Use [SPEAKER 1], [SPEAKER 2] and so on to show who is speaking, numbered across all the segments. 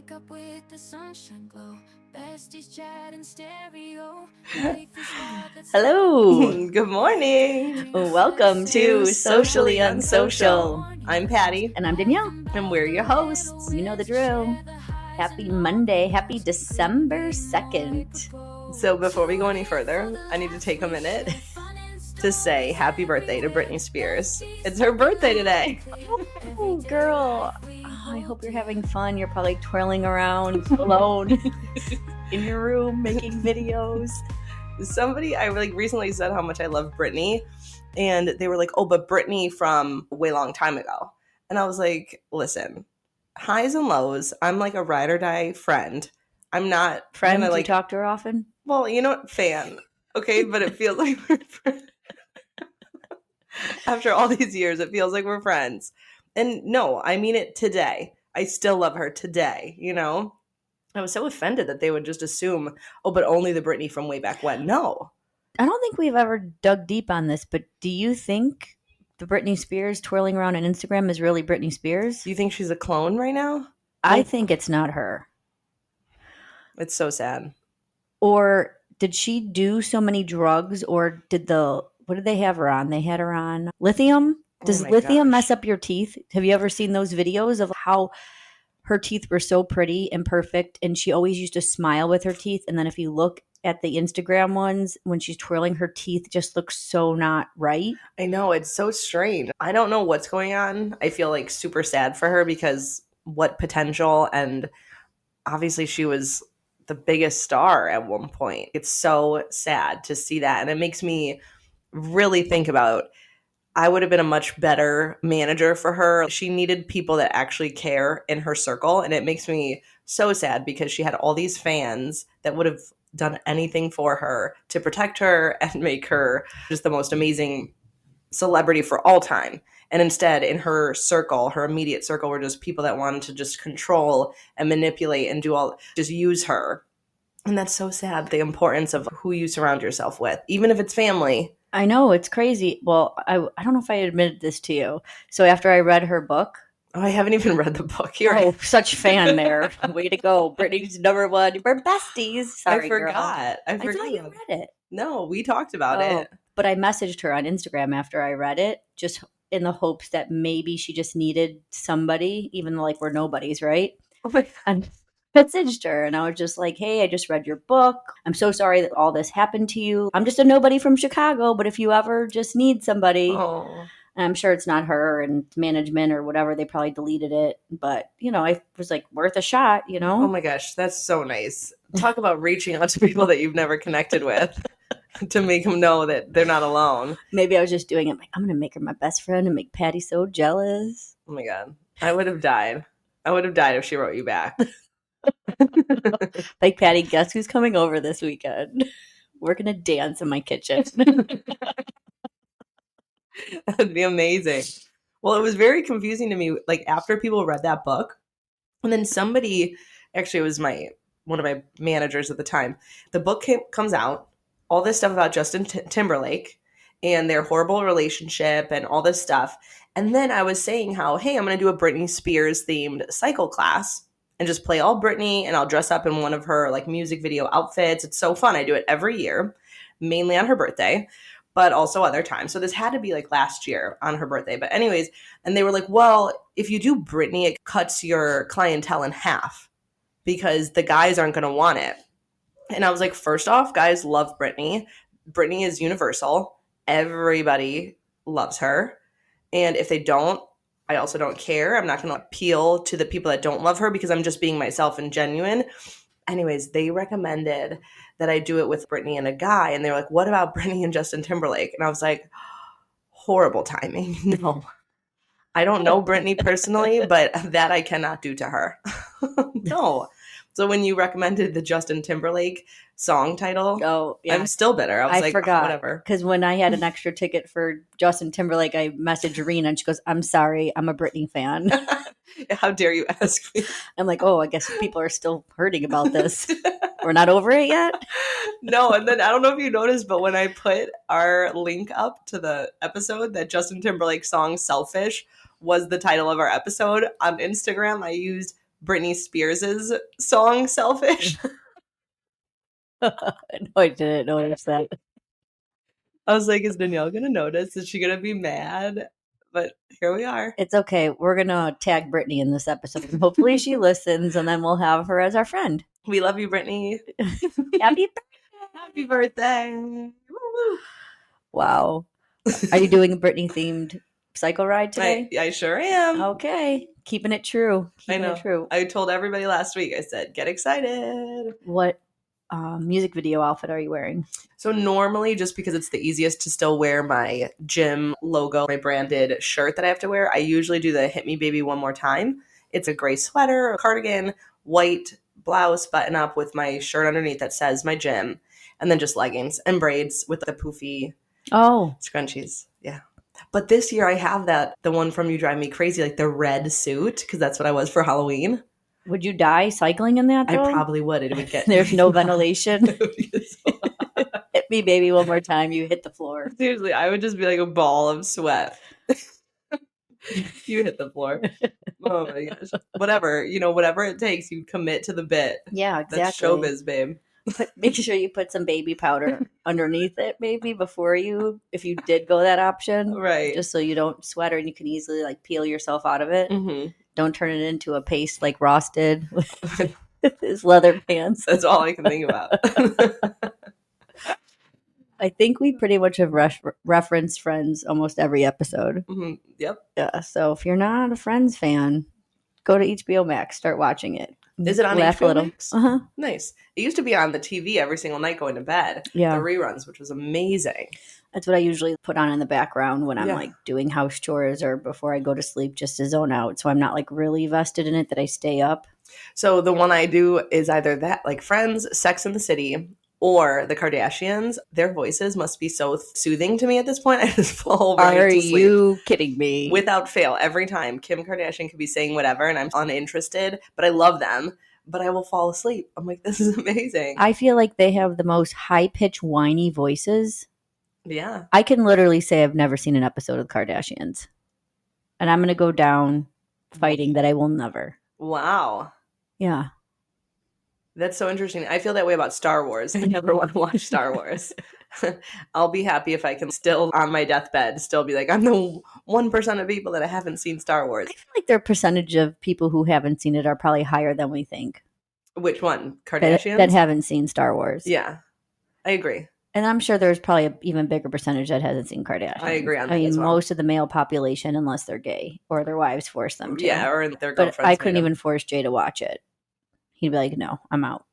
[SPEAKER 1] Wake up with the sunshine glow. Besties chat in stereo. Life is wild, let's
[SPEAKER 2] Hello.
[SPEAKER 3] Good morning.
[SPEAKER 2] Welcome to Socially Unsocial.
[SPEAKER 3] I'm Patty.
[SPEAKER 2] And I'm Danielle.
[SPEAKER 3] And we're your hosts.
[SPEAKER 2] You know the drill. Happy Monday. Happy December 2nd.
[SPEAKER 3] So before we go any further, I need to take a minute to say happy birthday to Britney Spears. It's her birthday today.
[SPEAKER 2] Oh, girl. Oh, I hope you're having fun. You're probably twirling around alone in your room making videos.
[SPEAKER 3] Somebody, I recently said how much I love Britney, and they were like, oh, but Britney from a way long time ago. And I was like, listen, highs and lows, I'm like a ride or die friend. I'm not
[SPEAKER 2] Friend,
[SPEAKER 3] gonna,
[SPEAKER 2] you talk to her often?
[SPEAKER 3] Well, you know what, fan. Okay, but it feels like we're friends. After all these years, it feels like we're friends. And no, I mean it today. I still love her today, you know? I was so offended that they would just assume, oh, but only the Britney from way back when. No.
[SPEAKER 2] I don't think we've ever dug deep on this, but do you think the Britney Spears twirling around on Instagram is really Britney Spears?
[SPEAKER 3] Do you think she's a clone right now?
[SPEAKER 2] I think it's not her.
[SPEAKER 3] It's so sad.
[SPEAKER 2] Or did she do so many drugs, or what did they have her on? They had her on lithium. Does lithium mess up your teeth? Have you ever seen those videos of how her teeth were so pretty and perfect, and she always used to smile with her teeth? And then if you look at the Instagram ones, when she's twirling, her teeth just look so not right.
[SPEAKER 3] I know, it's so strange. I don't know what's going on. I feel like super sad for her because what potential, and obviously she was the biggest star at one point. It's so sad to see that, and it makes me really think about, I would have been a much better manager for her. She needed people that actually care in her circle, and it makes me so sad because she had all these fans that would have done anything for her to protect her and make her just the most amazing celebrity for all time. And instead, in her circle, her immediate circle, were just people that wanted to just control and manipulate and just use her. And that's so sad, the importance of who you surround yourself with, even if it's family.
[SPEAKER 2] I know, it's crazy. Well, I don't know if I admitted this to you. So after I read her book.
[SPEAKER 3] Oh, I haven't even read the book.
[SPEAKER 2] Oh, such fan there. Way to go. Britney's number one. We're besties. Sorry,
[SPEAKER 3] I forgot.
[SPEAKER 2] I thought you read it.
[SPEAKER 3] No, we talked about it.
[SPEAKER 2] But I messaged her on Instagram after I read it, just in the hopes that maybe she just needed somebody, even though we're nobodies, right?
[SPEAKER 3] Oh my God.
[SPEAKER 2] And messaged her, and I was just like, hey, I just read your book. I'm so sorry that all this happened to you. I'm just a nobody from Chicago, but if you ever just need somebody, and I'm sure it's not her and management or whatever, they probably deleted it. But, I was like, worth a shot,
[SPEAKER 3] Oh my gosh, that's so nice. Talk about reaching out to people that you've never connected with to make them know that they're not alone.
[SPEAKER 2] Maybe I was just doing it like, I'm going to make her my best friend and make Patty so jealous.
[SPEAKER 3] Oh my God. I would have died. If she wrote you back.
[SPEAKER 2] Like, Patty, guess who's coming over this weekend? We're going to dance in my kitchen.
[SPEAKER 3] That'd be amazing. Well, it was very confusing to me, after people read that book, and then somebody, actually it was one of my managers at the time, the book comes out, all this stuff about Justin Timberlake and their horrible relationship and all this stuff, and then I was saying how, hey, I'm going to do a Britney Spears themed cycle class and just play all Britney, and I'll dress up in one of her music video outfits. It's so fun. I do it every year, mainly on her birthday, but also other times. So this had to be last year on her birthday. But anyways, and they were like, well, if you do Britney, it cuts your clientele in half because the guys aren't going to want it. And I was like, first off, guys love Britney. Britney is universal. Everybody loves her. And if they don't, I also don't care. I'm not going to appeal to the people that don't love her because I'm just being myself and genuine. Anyways, they recommended that I do it with Britney and a guy. And they're like, what about Britney and Justin Timberlake? And I was like, horrible timing. No. I don't know Britney personally, but that I cannot do to her. No. So when you recommended the Justin Timberlake song title, I'm still bitter. I was like,
[SPEAKER 2] forgot.
[SPEAKER 3] Whatever.
[SPEAKER 2] Because when I had an extra ticket for Justin Timberlake, I messaged Rena and she goes, I'm sorry, I'm a Britney fan.
[SPEAKER 3] How dare you ask me?
[SPEAKER 2] I'm like, I guess people are still hurting about this. We're not over it yet?
[SPEAKER 3] No, and then I don't know if you noticed, but when I put our link up to the episode, that Justin Timberlake song Selfish was the title of our episode on Instagram, I used Britney Spears' song Selfish.
[SPEAKER 2] No, I didn't notice that.
[SPEAKER 3] I was like, is Danielle going to notice? Is she going to be mad? But here we are.
[SPEAKER 2] It's okay. We're going to tag Brittany in this episode. Hopefully she listens, and then we'll have her as our friend.
[SPEAKER 3] We love you, Brittany.
[SPEAKER 2] Happy birthday.
[SPEAKER 3] Happy birthday. Woo-woo.
[SPEAKER 2] Wow. Are you doing a Britney-themed cycle ride today?
[SPEAKER 3] I sure am.
[SPEAKER 2] Okay. Keeping it true.
[SPEAKER 3] I know.
[SPEAKER 2] It true.
[SPEAKER 3] I told everybody last week, I said, get excited.
[SPEAKER 2] What music video outfit are you wearing?
[SPEAKER 3] So normally, just because it's the easiest to still wear my gym logo, my branded shirt that I have to wear, I usually do the Hit Me Baby One More Time. It's a gray sweater, a cardigan, white blouse button up with my shirt underneath that says my gym, and then just leggings and braids with the poofy scrunchies. Yeah. But this year I have the one from You Drive Me Crazy, like the red suit, because that's what I was for Halloween.
[SPEAKER 2] Would you die cycling in that, though?
[SPEAKER 3] I probably would. It would get
[SPEAKER 2] There's no ventilation. Hit me, baby, one more time. You hit the floor.
[SPEAKER 3] Seriously, I would just be like a ball of sweat. You hit the floor. Oh my gosh. Whatever. Whatever it takes, you commit to the bit.
[SPEAKER 2] Yeah, exactly.
[SPEAKER 3] That's showbiz, babe.
[SPEAKER 2] Make sure you put some baby powder underneath it, maybe, before if you did go that option.
[SPEAKER 3] Right.
[SPEAKER 2] Just so you don't sweat or you can easily peel yourself out of it.
[SPEAKER 3] Mm-hmm.
[SPEAKER 2] Don't turn it into a paste like Ross did with his leather pants.
[SPEAKER 3] That's all I can think about.
[SPEAKER 2] I think we pretty much have referenced Friends almost every episode.
[SPEAKER 3] Mm-hmm. Yep.
[SPEAKER 2] Yeah. So if you're not a Friends fan, go to HBO Max, start watching it.
[SPEAKER 3] Is it on HBO Max?
[SPEAKER 2] Uh-huh.
[SPEAKER 3] Nice. It used to be on the TV every single night going to bed.
[SPEAKER 2] Yeah.
[SPEAKER 3] The reruns, which was amazing.
[SPEAKER 2] That's what I usually put on in the background when I'm doing house chores or before I go to sleep, just to zone out. So I'm not really vested in it that I stay up.
[SPEAKER 3] So the one I do is either that, like Friends, Sex and the City, or the Kardashians. Their voices must be so soothing to me at this point. I just fall right to sleep.
[SPEAKER 2] Are you kidding me?
[SPEAKER 3] Without fail, every time Kim Kardashian could be saying whatever and I'm uninterested, but I love them, but I will fall asleep. I'm like, this is amazing.
[SPEAKER 2] I feel like they have the most high-pitched, whiny voices.
[SPEAKER 3] Yeah.
[SPEAKER 2] I can literally say I've never seen an episode of the Kardashians. And I'm going to go down fighting that I will never.
[SPEAKER 3] Wow.
[SPEAKER 2] Yeah.
[SPEAKER 3] That's so interesting. I feel that way about Star Wars. I never want to watch Star Wars. I'll be happy if I can still, on my deathbed, still be like, I'm the 1% of people that haven't seen Star Wars.
[SPEAKER 2] I feel like their percentage of people who haven't seen it are probably higher than we think.
[SPEAKER 3] Which one? Kardashians?
[SPEAKER 2] That haven't seen Star Wars.
[SPEAKER 3] Yeah. I agree.
[SPEAKER 2] And I'm sure there's probably an even bigger percentage that hasn't seen Kardashians.
[SPEAKER 3] I agree on that.
[SPEAKER 2] I mean,
[SPEAKER 3] as well.
[SPEAKER 2] most of the male population, unless they're gay or their wives force them to.
[SPEAKER 3] Yeah, or their
[SPEAKER 2] but
[SPEAKER 3] girlfriends.
[SPEAKER 2] I couldn't even force Jay to watch it. He'd be like, no, I'm out.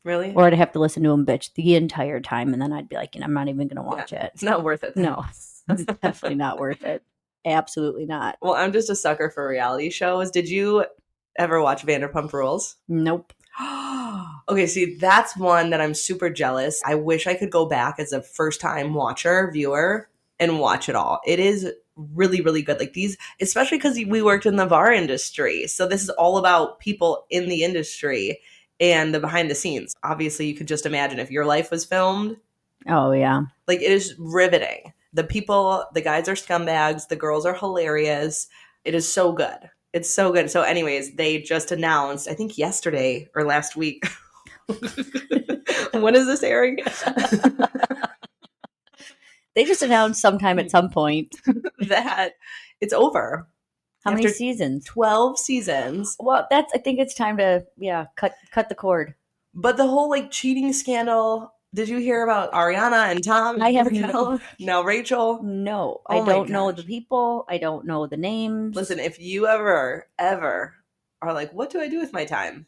[SPEAKER 3] Really?
[SPEAKER 2] Or I'd have to listen to him bitch the entire time, and then I'd be like, I'm not even going to watch it.
[SPEAKER 3] It's not worth it.
[SPEAKER 2] No, it's definitely not worth it. Absolutely not.
[SPEAKER 3] Well, I'm just a sucker for reality shows. Did you ever watch Vanderpump Rules?
[SPEAKER 2] Nope.
[SPEAKER 3] Okay, see, that's one that I'm super jealous. I wish I could go back as a first-time viewer, and watch it all. It is really, really good. Like these, especially because we worked in the bar industry. So this is all about people in the industry and the behind the scenes. Obviously, you could just imagine if your life was filmed.
[SPEAKER 2] Oh, yeah.
[SPEAKER 3] Like, it is riveting. The guys are scumbags. The girls are hilarious. It is so good. It's so good. So anyways, they just announced, I think yesterday or last week. When is this airing?
[SPEAKER 2] They just announced sometime at some point
[SPEAKER 3] that it's over.
[SPEAKER 2] How many seasons?
[SPEAKER 3] 12 seasons.
[SPEAKER 2] Well, I think it's time to, cut the cord.
[SPEAKER 3] But the whole cheating scandal, did you hear about Ariana and Tom?
[SPEAKER 2] I haven't.
[SPEAKER 3] Now Rachel?
[SPEAKER 2] No.
[SPEAKER 3] Oh
[SPEAKER 2] I don't know the people. I don't know the names.
[SPEAKER 3] Listen, if you ever are like, what do I do with my time?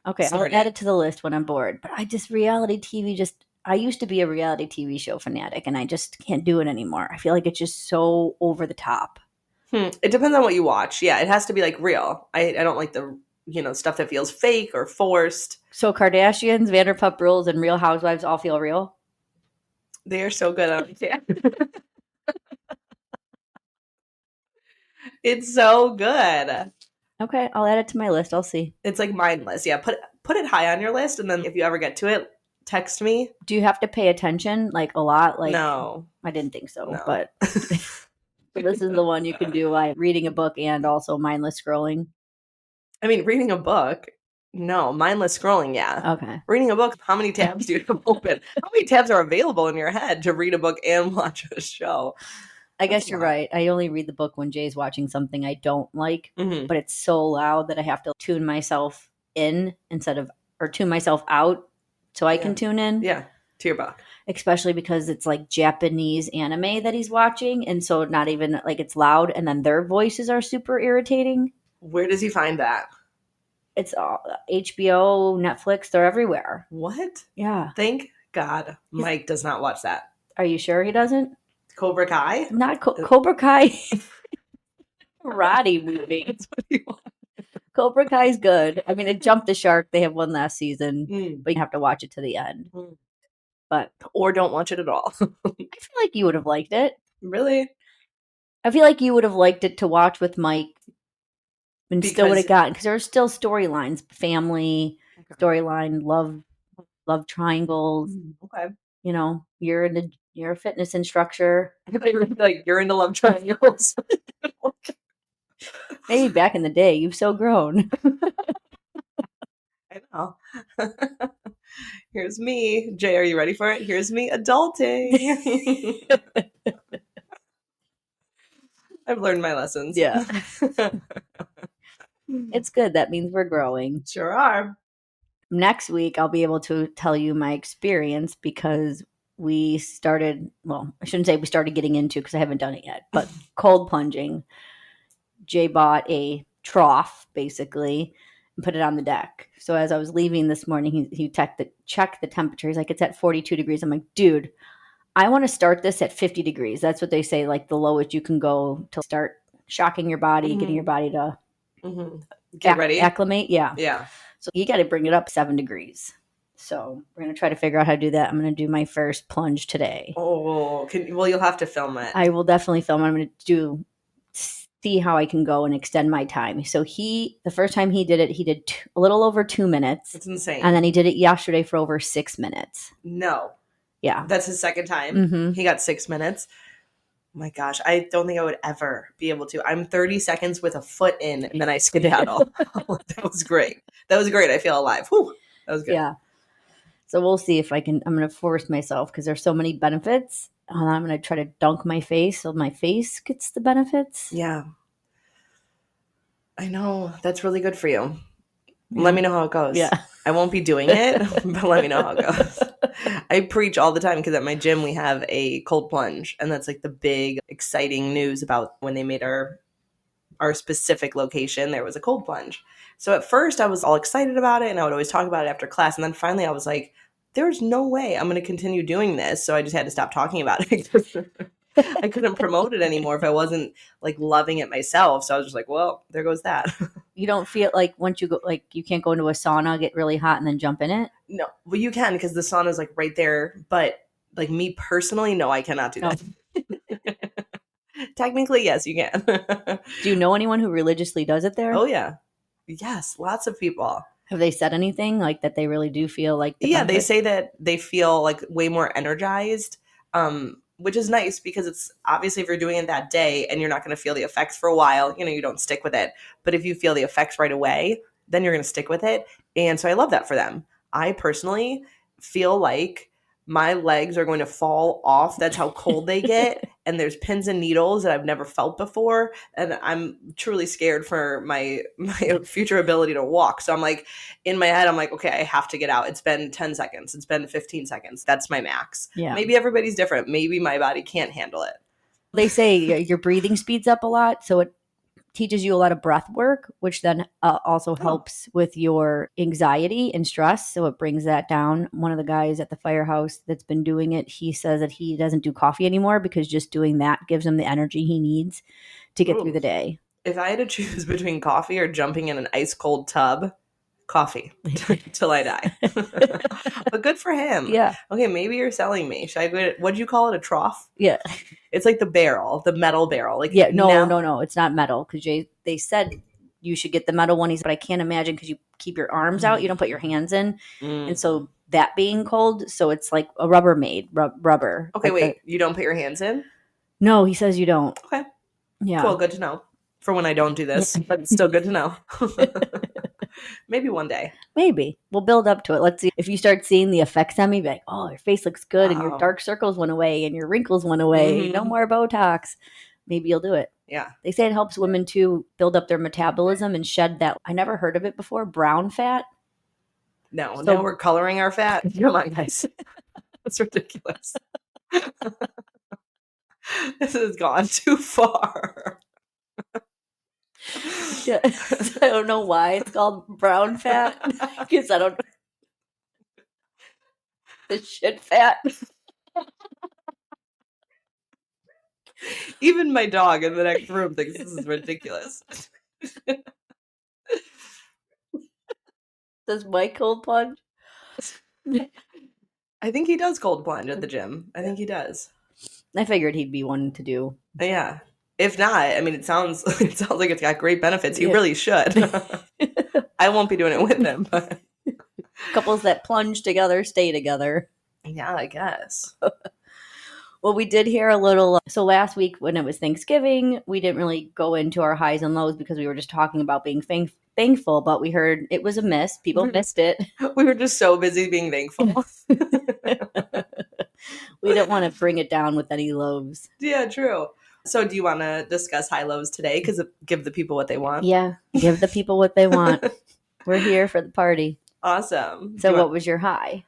[SPEAKER 2] Okay, I'll add it to the list when I'm bored. But reality TV I used to be a reality TV show fanatic, and I just can't do it anymore. I feel like it's just so over the top.
[SPEAKER 3] It depends on what you watch. Yeah, it has to be real. I don't like the stuff that feels fake or forced.
[SPEAKER 2] So Kardashians, Vanderpump Rules, and Real Housewives all feel real?
[SPEAKER 3] They are so good on it. It's so good.
[SPEAKER 2] Okay, I'll add it to my list. I'll see.
[SPEAKER 3] It's mindless. Yeah, put it high on your list, and then if you ever get to it, text me.
[SPEAKER 2] Do you have to pay attention a lot?
[SPEAKER 3] No.
[SPEAKER 2] I didn't think so,
[SPEAKER 3] No.
[SPEAKER 2] but this is the one you can do while reading a book and also mindless scrolling.
[SPEAKER 3] I mean, reading a book, no. Mindless scrolling, yeah.
[SPEAKER 2] Okay.
[SPEAKER 3] Reading a book, how many tabs do you have open? How many tabs are available in your head to read a book and watch a show?
[SPEAKER 2] I guess you're right. I only read the book when Jay's watching something I don't like, but it's so loud that I have to tune myself in or tune myself out so I can tune in.
[SPEAKER 3] Yeah, to your book.
[SPEAKER 2] Especially because it's like Japanese anime that he's watching. And so not even like it's loud and then their voices are super irritating.
[SPEAKER 3] Where does he find that?
[SPEAKER 2] It's all HBO, Netflix, they're everywhere.
[SPEAKER 3] What?
[SPEAKER 2] Yeah.
[SPEAKER 3] Thank God Mike does not watch that.
[SPEAKER 2] Are you sure he doesn't?
[SPEAKER 3] Cobra Kai?
[SPEAKER 2] Not Cobra Kai. Karate movie.
[SPEAKER 3] That's what he wants.
[SPEAKER 2] Cobra Kai's good. I mean, it jumped the shark. They have one last season, but you have to watch it to the end.
[SPEAKER 3] Or don't watch it at all.
[SPEAKER 2] I feel like you would have liked it.
[SPEAKER 3] Really?
[SPEAKER 2] I feel like you would have liked it to watch with Mike and still would have gotten, because there are still storylines, family, storyline, love triangles.
[SPEAKER 3] Okay.
[SPEAKER 2] You know, you're a fitness instructor.
[SPEAKER 3] Like, you're into love triangles.
[SPEAKER 2] Maybe back in the day, you've so grown.
[SPEAKER 3] I know. Here's me. Jay, are you ready for it? Here's me adulting. I've learned my lessons.
[SPEAKER 2] Yeah. It's good. That means we're growing.
[SPEAKER 3] Sure are.
[SPEAKER 2] Next week, I'll be able to tell you my experience because we started, well, I shouldn't say we started getting into because I haven't done it yet, but cold plunging. Jay bought a trough, basically, and put it on the deck. So as I was leaving this morning, he checked the temperature. He's like, it's at 42 degrees. I'm like, dude, I want to start this at 50 degrees. That's what they say, like the lowest you can go to start shocking your body, getting your body to
[SPEAKER 3] get ready.
[SPEAKER 2] Acclimate. Yeah.
[SPEAKER 3] Yeah.
[SPEAKER 2] So you got to bring it up 7 degrees. So we're going to try to figure out how to do that. I'm going to do my first plunge today.
[SPEAKER 3] Oh, well, you'll have to film it.
[SPEAKER 2] I will definitely film it. I'm going to see how I can go and extend my time. So the first time he did it, he did a little over 2 minutes.
[SPEAKER 3] It's insane.
[SPEAKER 2] And then he did it yesterday for over 6 minutes.
[SPEAKER 3] No.
[SPEAKER 2] Yeah.
[SPEAKER 3] That's his second time.
[SPEAKER 2] Mm-hmm.
[SPEAKER 3] He got 6 minutes. Oh my gosh. I don't think I would ever be able to. I'm 30 seconds with a foot in and then I skedaddle. That was great. I feel alive. Whew. That was good.
[SPEAKER 2] Yeah. So we'll see if I can. I'm going to force myself because there's so many benefits. And I'm going to try to dunk my face so my face gets the benefits.
[SPEAKER 3] Yeah. I know. That's really good for you.
[SPEAKER 2] Yeah.
[SPEAKER 3] Let me know how it goes.
[SPEAKER 2] Yeah.
[SPEAKER 3] I won't be doing it, but let me know how it goes. I preach all the time because at my gym we have a cold plunge. And that's like the big, exciting news about when they made our specific location, there was a cold plunge. So at first I was all excited about it and I would always talk about it after class. And then finally I was like, there's no way I'm going to continue doing this. So I just had to stop talking about it. I couldn't promote it anymore if I wasn't like loving it myself. So I was just like, well, there goes that.
[SPEAKER 2] You don't feel like once you go, like you can't go into a sauna, get really hot and then jump in it?
[SPEAKER 3] No, well you can because the sauna is like right there. But like me personally, no, I cannot do that. Technically, yes, you can.
[SPEAKER 2] Do you know anyone who religiously does it there?
[SPEAKER 3] Oh, yeah. Yes, lots of people.
[SPEAKER 2] Have they said anything like that they really do feel like
[SPEAKER 3] they say that they feel like way more energized, which is nice because it's obviously if you're doing it that day and you're not going to feel the effects for a while, you don't stick with it. But if you feel the effects right away, then you're going to stick with it. And so I love that for them. I personally feel like my legs are going to fall off. That's how cold they get. And there's pins and needles that I've never felt before. And I'm truly scared for my future ability to walk. So I'm like, in my head, I'm like, okay, I have to get out. It's been 10 seconds. It's been 15 seconds. That's my max.
[SPEAKER 2] Yeah.
[SPEAKER 3] Maybe everybody's different. Maybe my body can't handle it.
[SPEAKER 2] They say your breathing speeds up a lot. So it teaches you a lot of breath work, which then also helps with your anxiety and stress. So it brings that down. One of the guys at the firehouse that's been doing it, he says that he doesn't do coffee anymore because just doing that gives him the energy he needs to get through the day.
[SPEAKER 3] If I had to choose between coffee or jumping in an ice cold tub, coffee till I die. But good for him.
[SPEAKER 2] Yeah.
[SPEAKER 3] Okay, maybe you're selling me. Should I go? What'd you call it? A trough?
[SPEAKER 2] Yeah.
[SPEAKER 3] It's like the metal barrel. Like
[SPEAKER 2] no, it's not metal because they said you should get the metal one. But I can't imagine because you keep your arms out, you don't put your hands in, and so that being cold, so it's like a Rubbermaid rubber.
[SPEAKER 3] Okay,
[SPEAKER 2] like
[SPEAKER 3] wait, you don't put your hands in?
[SPEAKER 2] No, he says you don't.
[SPEAKER 3] Okay,
[SPEAKER 2] yeah,
[SPEAKER 3] cool, good to know. For when I don't do this, but it's still good to know. Maybe one day.
[SPEAKER 2] Maybe. We'll build up to it. Let's see. If you start seeing the effects on me, be like, oh, your face looks good and your
[SPEAKER 3] Wow.
[SPEAKER 2] dark circles went away and your wrinkles went away. No more Botox. Maybe you'll do it.
[SPEAKER 3] Yeah.
[SPEAKER 2] They say it helps women to build up their metabolism and shed that. I never heard of it before. Brown fat.
[SPEAKER 3] No,
[SPEAKER 2] So-
[SPEAKER 3] now we're coloring our fat. Come on, guys. That's ridiculous. This has gone too far.
[SPEAKER 2] Yeah. I don't know why it's called brown fat. Because I don't. The shit fat.
[SPEAKER 3] Even my dog in the next room thinks this is ridiculous.
[SPEAKER 2] Does Mike cold plunge?
[SPEAKER 3] I think he does cold plunge at the gym. I think he does.
[SPEAKER 2] I figured he'd be one to do.
[SPEAKER 3] Yeah. If not, I mean, it sounds like it's got great benefits. He
[SPEAKER 2] Yeah.
[SPEAKER 3] really should. I won't be doing it with him, but
[SPEAKER 2] Couples that plunge together stay together.
[SPEAKER 3] yeah, I guess.
[SPEAKER 2] Well, we did hear a little. So last week when it was Thanksgiving, we didn't really go into our highs and lows because we were just talking about being thankful, but we heard it was a miss. People missed it.
[SPEAKER 3] We were just so busy being thankful.
[SPEAKER 2] We didn't want to bring it down with any lows.
[SPEAKER 3] Yeah, true. So do you want to discuss high lows today? Because give the people what they want.
[SPEAKER 2] Yeah, give the people what they want. We're here for the party.
[SPEAKER 3] Awesome.
[SPEAKER 2] So what was your high?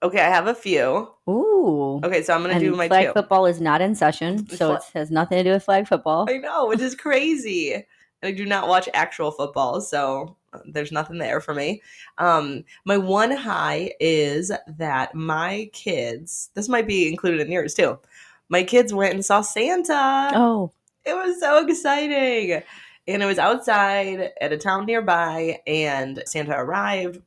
[SPEAKER 3] Okay, I have a few.
[SPEAKER 2] Ooh.
[SPEAKER 3] Okay, so I'm going to do my
[SPEAKER 2] flag
[SPEAKER 3] two.
[SPEAKER 2] football is not in session, so it has nothing to do with flag football.
[SPEAKER 3] I know, which is crazy. And I do not watch actual football, so there's nothing there for me. My one high is that my kids, this might be included in yours too. My kids went and saw Santa.
[SPEAKER 2] Oh.
[SPEAKER 3] It was so exciting. And it was outside at a town nearby, and Santa arrived.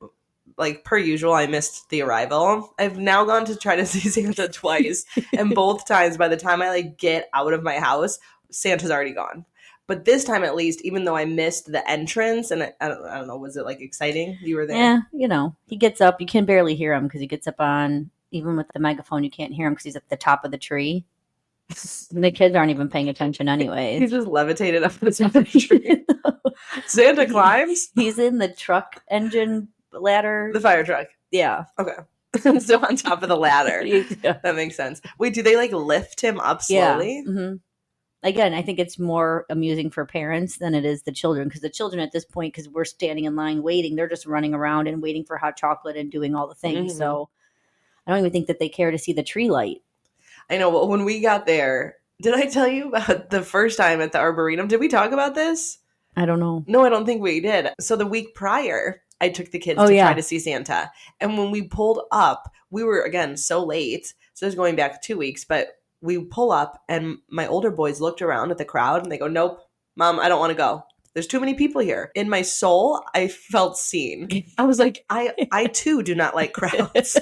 [SPEAKER 3] Like, per usual, I missed the arrival. I've now gone to try to see Santa twice, and both times, by the time I, get out of my house, Santa's already gone. But this time, at least, even though I missed the entrance, and I don't know, was it, exciting? You were there?
[SPEAKER 2] Yeah, he gets up. You can barely hear him because he gets up on, even with the megaphone, you can't hear him because he's at the top of the tree. And the kids aren't even paying attention anyways.
[SPEAKER 3] He's just levitated up the top of the tree. Santa climbs?
[SPEAKER 2] He's in the truck engine ladder.
[SPEAKER 3] The fire truck.
[SPEAKER 2] Yeah.
[SPEAKER 3] Okay. So on top of the ladder.
[SPEAKER 2] Yeah.
[SPEAKER 3] That makes sense. Wait, do they lift him up slowly?
[SPEAKER 2] Yeah. Mm-hmm. Again, I think it's more amusing for parents than it is the children, because the children at this point, because we're standing in line waiting, they're just running around and waiting for hot chocolate and doing all the things.
[SPEAKER 3] Mm-hmm.
[SPEAKER 2] So I don't even think that they care to see the tree light.
[SPEAKER 3] I know. Well, when we got there, did I tell you about the first time at the Arboretum? Did we talk about this?
[SPEAKER 2] I don't know.
[SPEAKER 3] No, I don't think we did. So the week prior, I took the kids to try to see Santa. And when we pulled up, we were, again, so late. So it was going back 2 weeks. But we pull up, and my older boys looked around at the crowd, and they go, nope, Mom, I don't want to go. There's too many people here. In my soul, I felt seen. I was like, I too do not like crowds.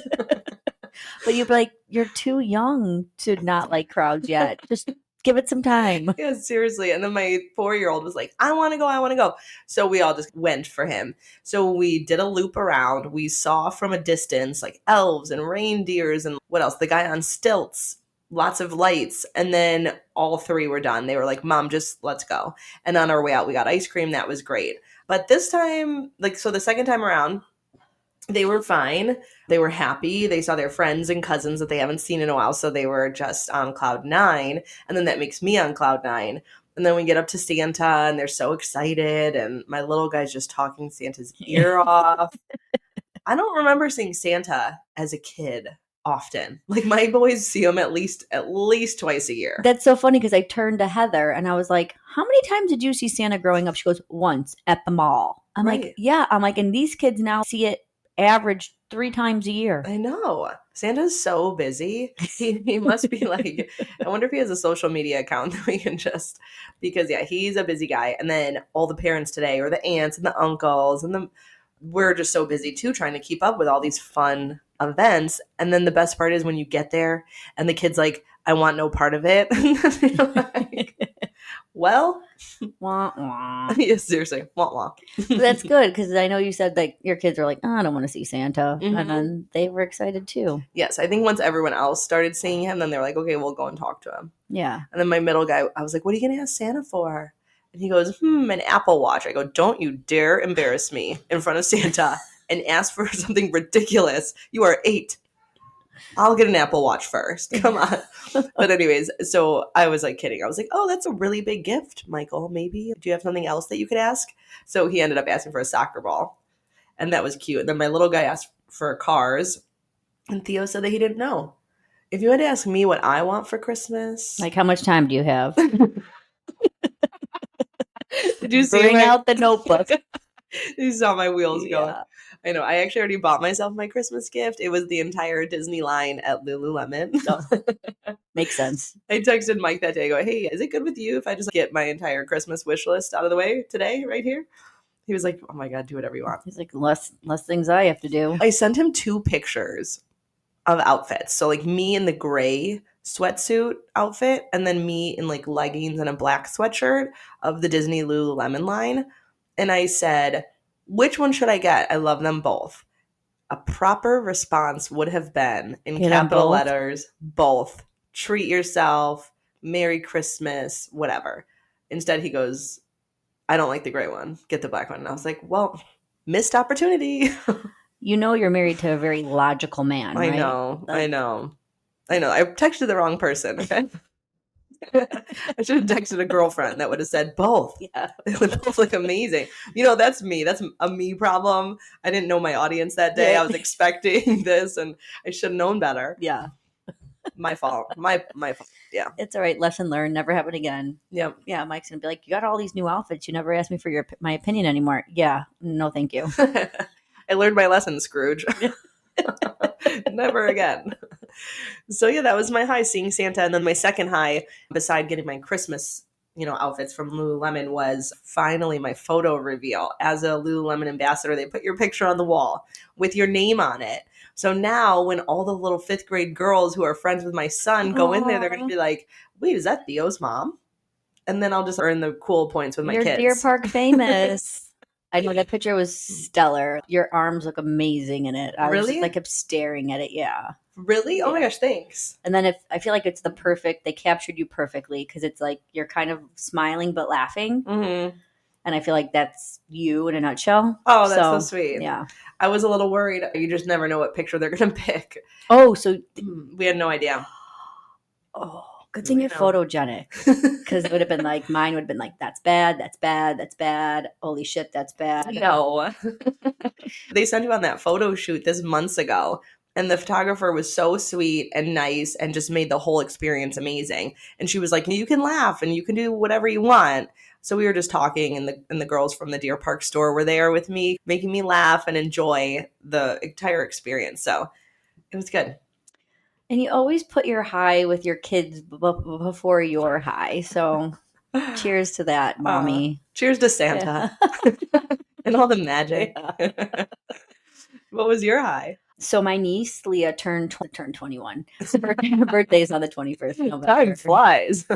[SPEAKER 2] But you'd be like, you're too young to not like crowds yet. Just give it some time.
[SPEAKER 3] Yeah, seriously. And then my 4-year-old was like, I want to go. So we all just went for him. So we did a loop around. We saw from a distance elves and reindeers and what else? The guy on stilts, lots of lights. And then all three were done. They were like, Mom, just let's go. And on our way out, we got ice cream. That was great. But this time, so the second time around, they were fine. They were happy. They saw their friends and cousins that they haven't seen in a while. So they were just on cloud 9. And then that makes me on cloud 9. And then we get up to Santa and they're so excited. And my little guy's just talking Santa's ear off. I don't remember seeing Santa as a kid often. My boys see him at least twice a year.
[SPEAKER 2] That's so funny because I turned to Heather and I was like, how many times did you see Santa growing up? She goes, once at the mall. I'm like, yeah. I'm like, and these kids now see it average 3 times a year.
[SPEAKER 3] I know. Santa's so busy. He must be I wonder if he has a social media account that we can just, because he's a busy guy. And then all the parents today, or the aunts and the uncles, and we're just so busy too, trying to keep up with all these fun events. And then the best part is when you get there and the kid's like, I want no part of it. Well,
[SPEAKER 2] wah, wah.
[SPEAKER 3] Yeah, seriously, wah, wah.
[SPEAKER 2] That's good because I know you said your kids were like, oh, I don't want to see Santa, and then they were excited too.
[SPEAKER 3] Yes, I think once everyone else started seeing him, then they were like, okay, we'll go and talk to him.
[SPEAKER 2] Yeah.
[SPEAKER 3] And then my middle guy, I was like, what are you going to ask Santa for? And he goes, an Apple Watch. I go, don't you dare embarrass me in front of Santa and ask for something ridiculous. You are 8. I'll get an Apple Watch first. Come on. But anyways, so I was like kidding. I was like, oh, that's a really big gift, Michael. Maybe. Do you have something else that you could ask? So he ended up asking for a soccer ball. And that was cute. And then my little guy asked for cars. And Theo said that he didn't know. If you had to ask me what I want for Christmas.
[SPEAKER 2] Like, how much time do you have?
[SPEAKER 3] Did you see
[SPEAKER 2] Bring out the notebook.
[SPEAKER 3] You saw my wheels going. I know. I actually already bought myself my Christmas gift. It was the entire Disney line at Lululemon.
[SPEAKER 2] Makes sense.
[SPEAKER 3] I texted Mike that day. I go, hey, is it good with you if I just get my entire Christmas wish list out of the way today, right here? He was like, oh my God, do whatever you want.
[SPEAKER 2] He's like, less things I have to do.
[SPEAKER 3] I sent him 2 pictures of outfits. So like me in the gray sweatsuit outfit and then me in like leggings and a black sweatshirt of the Disney Lululemon line. And I said, which one should I get? I love them both. A proper response would have been in capital letters, both. Treat yourself, Merry Christmas, whatever. Instead, he goes, I don't like the gray one. Get the black one. And I was like, well, missed opportunity.
[SPEAKER 2] You know you're married to a very logical man, right?
[SPEAKER 3] I know. I texted the wrong person, okay? I should have texted a girlfriend that would have said both.
[SPEAKER 2] Yeah.
[SPEAKER 3] It would both look amazing. That's me. That's a me problem. I didn't know my audience that day. I was expecting this and I should have known better.
[SPEAKER 2] Yeah.
[SPEAKER 3] My fault. My fault. Yeah.
[SPEAKER 2] It's all right. Lesson learned. Never happen again.
[SPEAKER 3] Yep.
[SPEAKER 2] Yeah. Mike's going to be like, you got all these new outfits. You never asked me for my opinion anymore. Yeah. No, thank you.
[SPEAKER 3] I learned my lesson, Scrooge. Never again. So yeah, that was my high, seeing Santa. And then my second high, beside getting my Christmas, outfits from Lululemon, was finally my photo reveal. As a Lululemon ambassador, they put your picture on the wall with your name on it. So now when all the little 5th grade girls who are friends with my son go in there, they're going to be like, wait, is that Theo's mom? And then I'll just earn the cool points with my kids.
[SPEAKER 2] You're Deer Park famous. I know that picture was stellar. Your arms look amazing in it. I was just, kept staring at it. Yeah.
[SPEAKER 3] Really? Oh my gosh, thanks.
[SPEAKER 2] And then I feel like it's they captured you perfectly because it's like you're kind of smiling but laughing. Mm-hmm. And I feel like that's you in a nutshell.
[SPEAKER 3] Oh, that's so sweet.
[SPEAKER 2] Yeah.
[SPEAKER 3] I was a little worried. You just never know what picture they're going to pick.
[SPEAKER 2] Oh, so
[SPEAKER 3] we had no idea.
[SPEAKER 2] Oh, good thing you're photogenic. Because it would have been like, mine would have been like, that's bad, that's bad, that's bad. Holy shit, that's bad.
[SPEAKER 3] No. They sent you on that photo shoot this months ago. And the photographer was so sweet and nice and just made the whole experience amazing. And she was like, you can laugh and you can do whatever you want. So we were just talking, and the girls from the Deer Park store were there with me, making me laugh and enjoy the entire experience. So it was good.
[SPEAKER 2] And you always put your high with your kids before your high. So cheers to that, mommy.
[SPEAKER 3] Cheers to Santa. Yeah. And all the magic. Yeah. What was your high?
[SPEAKER 2] So my niece, Leah, turned 21. Her birthday is on the 21st of November.
[SPEAKER 3] Time flies.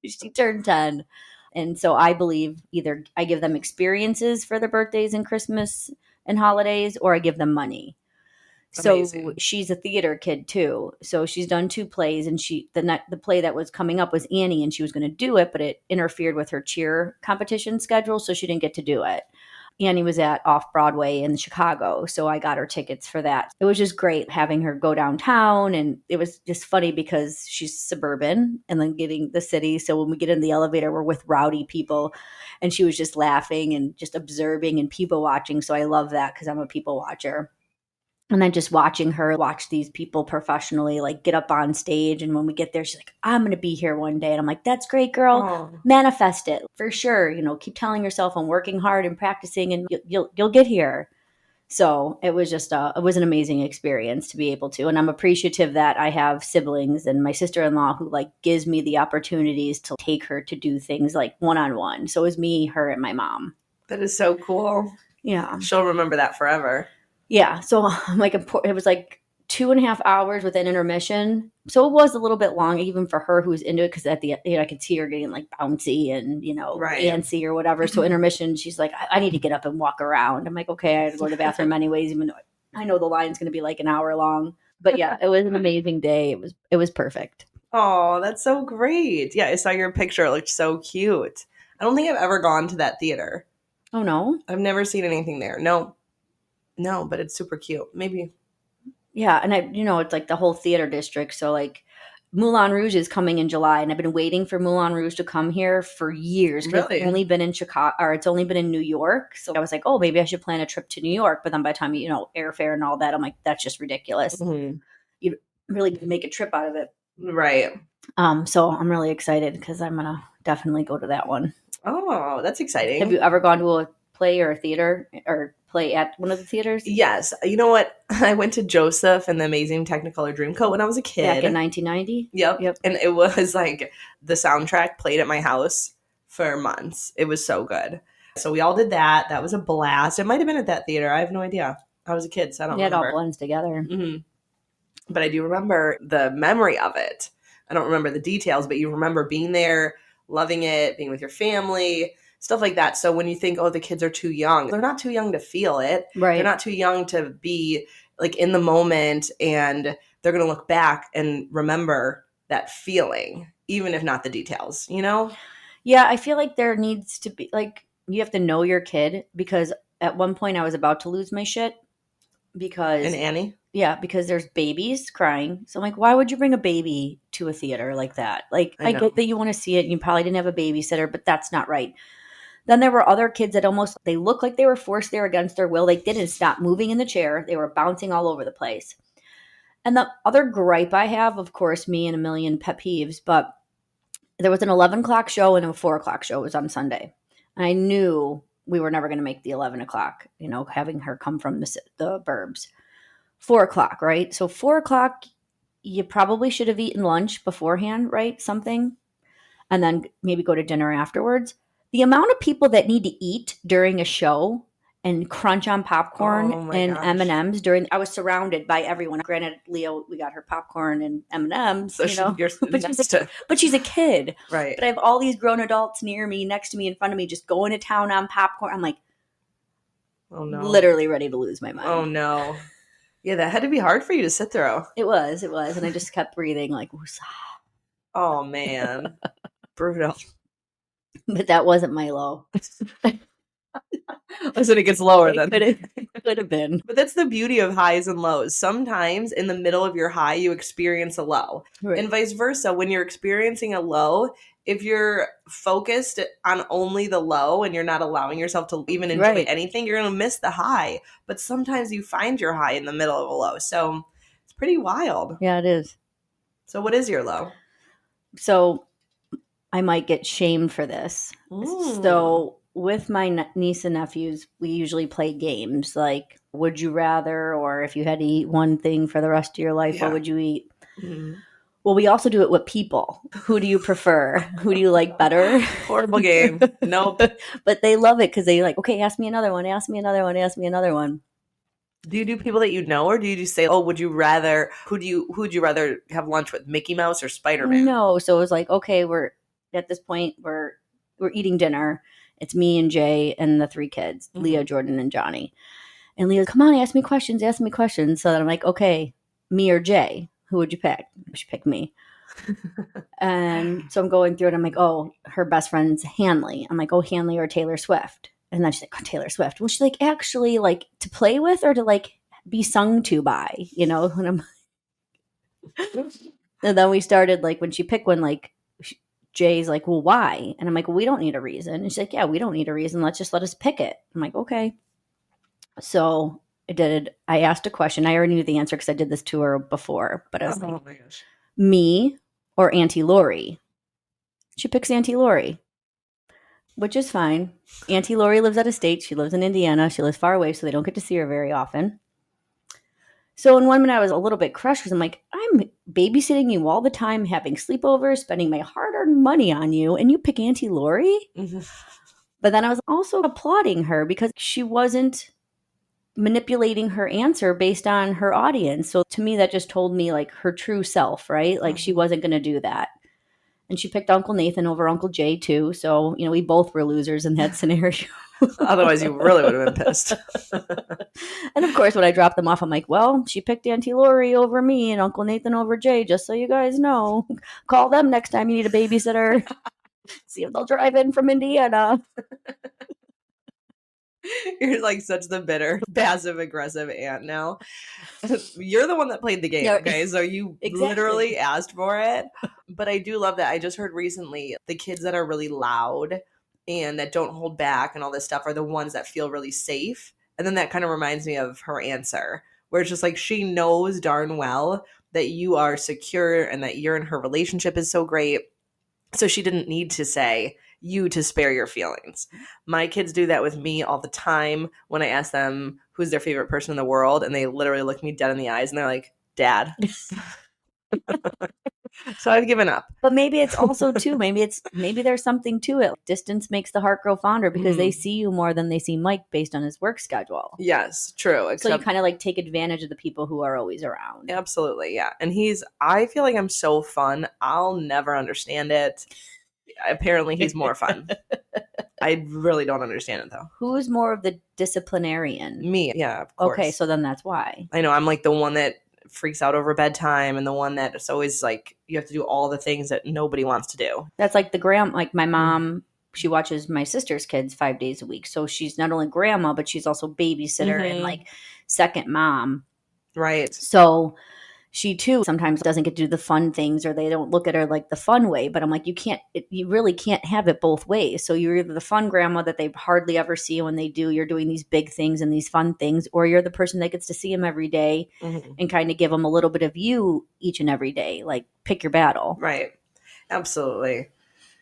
[SPEAKER 2] She turned 10. And so I believe either I give them experiences for their birthdays and Christmas and holidays, or I give them money. Amazing. So she's a theater kid too. So she's done 2 plays, and the play that was coming up was Annie, and she was going to do it, but it interfered with her cheer competition schedule, so she didn't get to do it. Annie was at Off-Broadway in Chicago, so I got her tickets for that. It was just great having her go downtown, and it was just funny because she's suburban and then getting the city. So when we get in the elevator, we're with rowdy people, and she was just laughing and just observing and people watching. So I love that because I'm a people watcher. And then just watching her watch these people professionally, like get up on stage. And when we get there, she's like, I'm going to be here one day. And I'm like, that's great, girl. Oh. Manifest it for sure. Keep telling yourself I'm working hard and practicing, and you'll get here. So it was just it was an amazing experience to be able to. And I'm appreciative that I have siblings and my sister-in-law who gives me the opportunities to take her to do things like one-on-one. So it was me, her, and my mom.
[SPEAKER 3] That is so cool.
[SPEAKER 2] Yeah.
[SPEAKER 3] She'll remember that forever.
[SPEAKER 2] Yeah, so it was 2.5 hours with an intermission. So it was a little bit long, even for her who was into it, because at the I could see her getting bouncy and
[SPEAKER 3] right.
[SPEAKER 2] antsy or whatever. So intermission, she's like, I need to get up and walk around. I'm like, okay, I had to go to the bathroom anyways, even though I know the line's going to be an hour long. But yeah, it was an amazing day. It was perfect.
[SPEAKER 3] Oh, that's so great. Yeah, I saw your picture. It looked so cute. I don't think I've ever gone to that theater.
[SPEAKER 2] Oh, no?
[SPEAKER 3] I've never seen anything there. No, but it's super cute. Maybe.
[SPEAKER 2] Yeah, and it's like the whole theater district. So like Moulin Rouge is coming in July, and I've been waiting for Moulin Rouge to come here for years. 'Cause
[SPEAKER 3] Really?
[SPEAKER 2] It's only been in Chicago, or it's only been in New York. So I was like, oh, maybe I should plan a trip to New York. But then by the time, airfare and all that, I'm like, that's just ridiculous.
[SPEAKER 3] Mm-hmm.
[SPEAKER 2] You really make a trip out of it.
[SPEAKER 3] Right.
[SPEAKER 2] So I'm really excited because I'm going to definitely go to that one.
[SPEAKER 3] Oh, that's exciting.
[SPEAKER 2] Have you ever gone to a play or a theater or play at one of the theaters?
[SPEAKER 3] Yes. You know what? I went to Joseph and the Amazing Technicolor Dreamcoat when I was a kid.
[SPEAKER 2] Back in 1990?
[SPEAKER 3] Yep. And it was like the soundtrack played at my house for months. It was so good. So we all did that. That was a blast. It might have been at that theater. I have no idea. I was a kid, so I don't remember.
[SPEAKER 2] It all blends together.
[SPEAKER 3] Mm-hmm. But I do remember the memory of it. I don't remember the details, but you remember being there, loving it, being with your family, stuff like that. So when you think, oh, the kids are too young, they're not too young to feel it.
[SPEAKER 2] Right.
[SPEAKER 3] They're not too young to be like in the moment, and they're going to look back and remember that feeling, even if not the details,
[SPEAKER 2] Yeah, I feel like there needs to be, like, you have to know your kid, because at one point I was about to lose my shit because...
[SPEAKER 3] And Annie?
[SPEAKER 2] Yeah, because there's babies crying. So I'm like, why would you bring a baby to a theater like that? Like, I get that you want to see it and you probably didn't have a babysitter, but that's not right. Then there were other kids that they looked like they were forced there against their will. They didn't stop moving in the chair. They were bouncing all over the place. And the other gripe I have, of course, me and a million pet peeves, but there was an 11 o'clock show and a 4 o'clock show. It was on Sunday. And I knew we were never going to make the 11 o'clock, having her come from the burbs. 4 o'clock, right? So 4 o'clock, you probably should have eaten lunch beforehand, right? Something. And then maybe go to dinner afterwards. The amount of people that need to eat during a show and crunch on popcorn and M&Ms I was surrounded by everyone. Granted, Leo, we got her popcorn and M&Ms,
[SPEAKER 3] so
[SPEAKER 2] but she's a kid.
[SPEAKER 3] Right.
[SPEAKER 2] But I have all these grown adults near me, next to me, in front of me, just going to town on popcorn. I'm like,
[SPEAKER 3] oh no,
[SPEAKER 2] literally ready to lose my mind.
[SPEAKER 3] Oh no. Yeah, that had to be hard for you to sit through.
[SPEAKER 2] It was. And I just kept breathing like, woosah.
[SPEAKER 3] Oh, man. Brutal.
[SPEAKER 2] But that wasn't my low.
[SPEAKER 3] Listen, it gets lower then.
[SPEAKER 2] It could have been.
[SPEAKER 3] But that's the beauty of highs and lows. Sometimes in the middle of your high, you experience a low. Right. And vice versa. When you're experiencing a low, if you're focused on only the low and you're not allowing yourself to even enjoy anything, you're going to miss the high. But sometimes you find your high in the middle of a low. So it's pretty wild.
[SPEAKER 2] Yeah, it is.
[SPEAKER 3] So what is your low?
[SPEAKER 2] So I might get shamed for this. So with my niece and nephews, we usually play games like Would You Rather, or if you had to eat one thing for the rest of your life, what would you eat? Mm-hmm. Well, we also do it with people. Who do you prefer? Who do you like better?
[SPEAKER 3] Horrible game. Nope.
[SPEAKER 2] But they love it because they like, okay, ask me another one, ask me another one, ask me another one.
[SPEAKER 3] Do you do people that you know, or do you just say, oh, would you rather, who'd you rather have lunch with, Mickey Mouse or Spider-Man?
[SPEAKER 2] No. So it was like, okay, at this point, we're eating dinner. It's me and Jay and the three kids, Leah, Jordan, and Johnny. And Leah, come on, ask me questions. So then I'm like, okay, me or Jay? Who would you pick? She picked me. And so I'm going through it. I'm like, oh, her best friend's Hanley. I'm like, oh, Hanley or Taylor Swift. And then she's like, oh, Taylor Swift. Well, she's like, actually, like, to play with or to, like, be sung to by, And I'm and then we started, like, when she picked one, like, Jay's like, well, why? And I'm like, well, we don't need a reason. And she's like, yeah, we don't need a reason. Let us pick it. I'm like, okay. So I asked a question. I already knew the answer because I did this to her before. But I was like,
[SPEAKER 3] my gosh.
[SPEAKER 2] Me or Auntie Lori? She picks Auntie Lori, which is fine. Auntie Lori lives out of state. She lives in Indiana. She lives far away, so they don't get to see her very often. So in 1 minute, I was a little bit crushed because I'm like, I'm babysitting you all the time, having sleepovers, spending my hard-earned money on you, and you pick Auntie Lori? Mm-hmm. But then I was also applauding her because she wasn't manipulating her answer based on her audience. So to me, that just told me like her true self, right? Like she wasn't going to do that. And she picked Uncle Nathan over Uncle Jay too. So, we both were losers in that scenario.
[SPEAKER 3] Otherwise you really would have been pissed.
[SPEAKER 2] And of course, when I dropped them off, I'm like, well, she picked Auntie Lori over me and Uncle Nathan over Jay, just so you guys know. Call them next time you need a babysitter. See if they'll drive in from Indiana.
[SPEAKER 3] You're like such the bitter, passive aggressive aunt now. You're the one that played the game,
[SPEAKER 2] Yeah,
[SPEAKER 3] okay? So you
[SPEAKER 2] exactly.
[SPEAKER 3] literally asked for it. But I do love that. I just heard recently the kids that are really loud and that don't hold back and all this stuff are the ones that feel really safe. And then that kind of reminds me of her answer, where it's just like she knows darn well that you are secure and that you're in her relationship is so great. So she didn't need to say you to spare your feelings. My kids do that with me all the time when I ask them who's their favorite person in the world, and they literally look me dead in the eyes and they're like, Dad. So I've given up.
[SPEAKER 2] But maybe it's also too, maybe there's something to it. Distance makes the heart grow fonder because they see you more than they see Mike based on his work schedule.
[SPEAKER 3] Yes, true.
[SPEAKER 2] So you kind of like take advantage of the people who are always around.
[SPEAKER 3] Absolutely, yeah. And I feel like I'm so fun. I'll never understand it. Apparently he's more fun. I really don't understand it though.
[SPEAKER 2] Who's more of the disciplinarian?
[SPEAKER 3] Me, yeah, of course.
[SPEAKER 2] Okay, so then that's why.
[SPEAKER 3] I know, I'm like the one that freaks out over bedtime and the one that is always like, you have to do all the things that nobody wants to do.
[SPEAKER 2] That's like like my mom, she watches my sister's kids 5 days a week. So she's not only grandma, but she's also babysitter and like second mom.
[SPEAKER 3] Right.
[SPEAKER 2] So she too sometimes doesn't get to do the fun things or they don't look at her like the fun way. But I'm like, you really can't have it both ways. So you're either the fun grandma that they hardly ever see when they do, you're doing these big things and these fun things, or you're the person that gets to see them every day and kind of give them a little bit of you each and every day. Like pick your battle.
[SPEAKER 3] Right. Absolutely.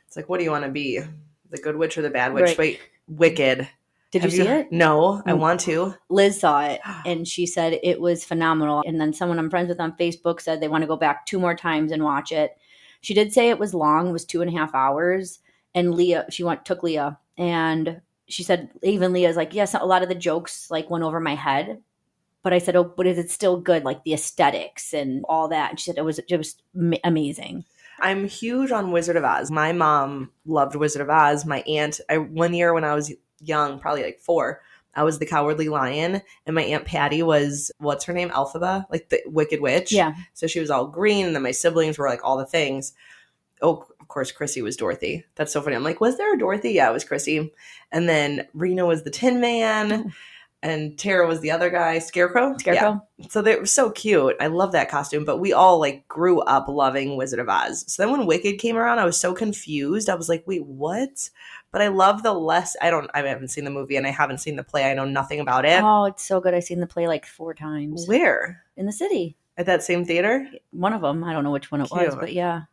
[SPEAKER 3] It's like, what do you want to be? The good witch or the bad witch?
[SPEAKER 2] Right.
[SPEAKER 3] Wait, Wicked.
[SPEAKER 2] Did you see it?
[SPEAKER 3] No, I want to.
[SPEAKER 2] Liz saw it and she said it was phenomenal. And then someone I'm friends with on Facebook said they want to go back 2 more times and watch it. She did say it was long, it was 2.5 hours. And took Leah and she said, even Leah's like, yes, a lot of the jokes like went over my head. But I said, oh, but is it still good? Like the aesthetics and all that. And she said it was amazing.
[SPEAKER 3] I'm huge on Wizard of Oz. My mom loved Wizard of Oz. My aunt, one year when I was young, probably like 4, I was the Cowardly Lion, and my Aunt Patty was, what's her name? Elphaba, like the Wicked Witch.
[SPEAKER 2] Yeah.
[SPEAKER 3] So she was all green, and then my siblings were like all the things. Oh, of course, Chrissy was Dorothy. That's so funny. I'm like, was there a Dorothy? Yeah, it was Chrissy. And then Reno was the Tin Man. And Tara was the other guy, Scarecrow. Yeah. So they were so cute. I love that costume. But we all like grew up loving Wizard of Oz. So then when Wicked came around, I was so confused. I was like, wait, what? But I love I haven't seen the movie and I haven't seen the play. I know nothing about it.
[SPEAKER 2] Oh, it's so good. I've seen the play like 4 times.
[SPEAKER 3] Where?
[SPEAKER 2] In the city.
[SPEAKER 3] At that same theater?
[SPEAKER 2] One of them. I don't know which one it was, but yeah.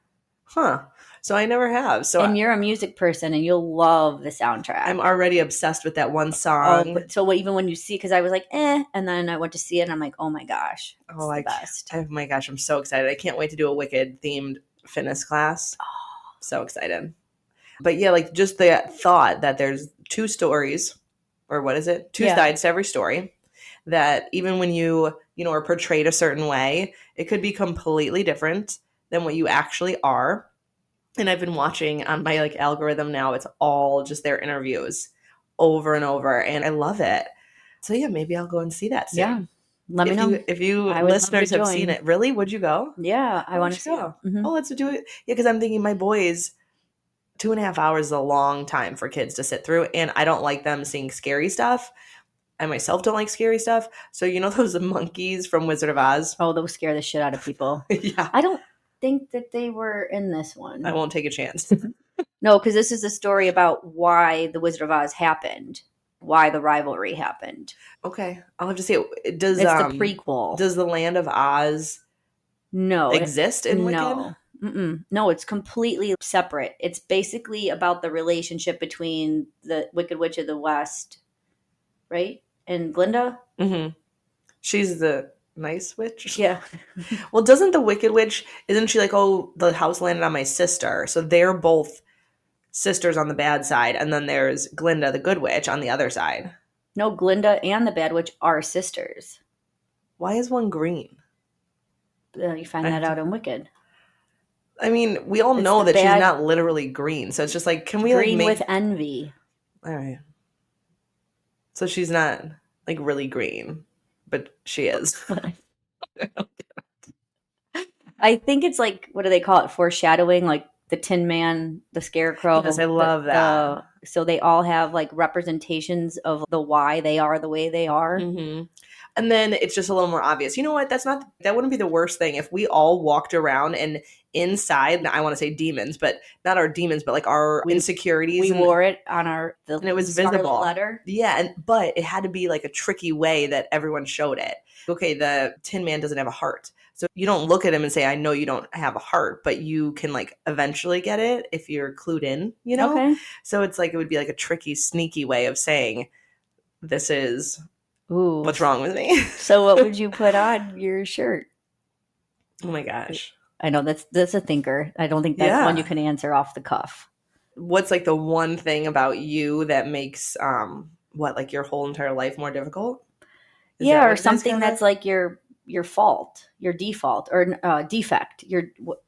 [SPEAKER 3] Huh. So I never have.
[SPEAKER 2] And you're a music person and you'll love the soundtrack.
[SPEAKER 3] I'm already obsessed with that one song.
[SPEAKER 2] So even when you see, because I was like, and then I went to see it and I'm like, oh my gosh. It's the best.
[SPEAKER 3] Oh my gosh, I'm so excited. I can't wait to do a Wicked themed fitness class. Oh. So excited. But yeah, like just the thought that there's 2 stories, or what is it? 2 sides to every story. That even when you are portrayed a certain way, it could be completely different than what you actually are. And I've been watching on my like algorithm now, it's all just their interviews over and over. And I love it. So yeah, maybe I'll go and see that soon. Yeah.
[SPEAKER 2] Let me know.
[SPEAKER 3] If you listeners have seen it. Really? Would you go?
[SPEAKER 2] Yeah, I want to see it.
[SPEAKER 3] Mm-hmm. Oh, let's do it. Yeah, because I'm thinking my boys, 2.5 hours is a long time for kids to sit through. And I don't like them seeing scary stuff. I myself don't like scary stuff. So those monkeys from Wizard of Oz?
[SPEAKER 2] Oh, those scare the shit out of people.
[SPEAKER 3] Yeah.
[SPEAKER 2] I don't think that they were in this one.
[SPEAKER 3] I won't take a chance.
[SPEAKER 2] No, because this is a story about why the Wizard of Oz happened, why the rivalry happened.
[SPEAKER 3] Okay, I'll have to see it.
[SPEAKER 2] It's the prequel.
[SPEAKER 3] Does the Land of Oz exist in Wicked?
[SPEAKER 2] No. No, it's completely separate. It's basically about the relationship between the Wicked Witch of the West, right? And Glinda?
[SPEAKER 3] Mm-hmm. She's the nice witch?
[SPEAKER 2] Yeah.
[SPEAKER 3] Well, doesn't the Wicked Witch, isn't she like, oh, the house landed on my sister? So they're both sisters on the bad side. And then there's Glinda, the good witch, on the other side.
[SPEAKER 2] No, Glinda and the bad witch are sisters.
[SPEAKER 3] Why is one green?
[SPEAKER 2] You find that out in Wicked.
[SPEAKER 3] I mean, we all know that she's not literally green. So it's just like, can we
[SPEAKER 2] green with envy.
[SPEAKER 3] All right. So she's not like really green, but she is.
[SPEAKER 2] I think it's like, what do they call it? Foreshadowing, like the Tin Man, the Scarecrow.
[SPEAKER 3] Yes, I love that.
[SPEAKER 2] So they all have like representations of the why they are the way they are.
[SPEAKER 3] Mm-hmm. And then it's just a little more obvious. You know what? That wouldn't be the worst thing if we all walked around and inside, I want to say demons, but not our demons, but like our insecurities.
[SPEAKER 2] We wore it on
[SPEAKER 3] and it was visible.
[SPEAKER 2] Letter.
[SPEAKER 3] Yeah, but it had to be like a tricky way that everyone showed it. Okay, the Tin Man doesn't have a heart. So you don't look at him and say, I know you don't have a heart, but you can like eventually get it if you're clued in, you know?
[SPEAKER 2] Okay.
[SPEAKER 3] So it's like, it would be like a tricky, sneaky way of saying, this is what's wrong with me.
[SPEAKER 2] So what would you put on your shirt?
[SPEAKER 3] Oh my gosh.
[SPEAKER 2] I know that's a thinker. I don't think that's one you can answer off the cuff.
[SPEAKER 3] What's like the one thing about you that makes like your whole entire life more difficult?
[SPEAKER 2] Or something that's like your fault, your default, or defect.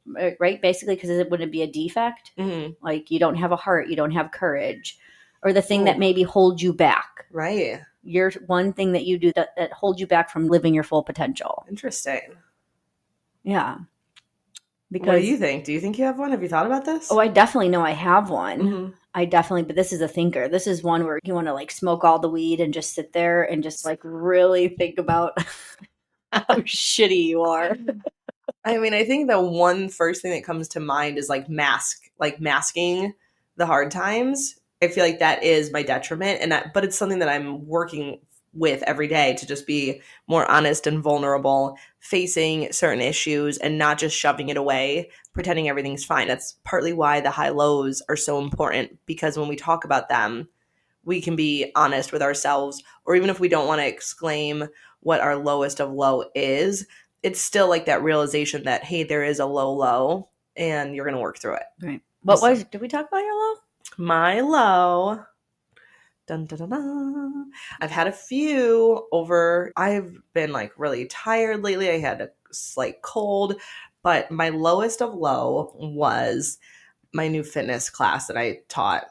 [SPEAKER 2] Right, basically, because it wouldn't be a defect.
[SPEAKER 3] Mm-hmm.
[SPEAKER 2] Like you don't have a heart, you don't have courage, or the thing that maybe holds you back.
[SPEAKER 3] Right.
[SPEAKER 2] Your one thing that you do that holds you back from living your full potential.
[SPEAKER 3] Interesting.
[SPEAKER 2] Yeah. Because,
[SPEAKER 3] what do you think? Do you think you have one? Have you thought about this?
[SPEAKER 2] Oh, I definitely know I have one.
[SPEAKER 3] Mm-hmm.
[SPEAKER 2] But this is a thinker. This is one where you want to like smoke all the weed and just sit there and just like really think about how shitty you are.
[SPEAKER 3] I mean, I think the one first thing that comes to mind is like masking the hard times. I feel like that is my detriment, but it's something that I'm working with every day to just be more honest and vulnerable, facing certain issues and not just shoving it away, pretending everything's fine. That's partly why the high lows are so important, because when we talk about them, we can be honest with ourselves, or even if we don't want to exclaim what our lowest of low is, it's still like that realization that, hey, there is a low and you're going to work through it.
[SPEAKER 2] Right. Did we talk about your low?
[SPEAKER 3] My low. Dun, dun, dun, dun. I've had a few I've been like really tired lately. I had a slight cold, but my lowest of low was my new fitness class that I taught.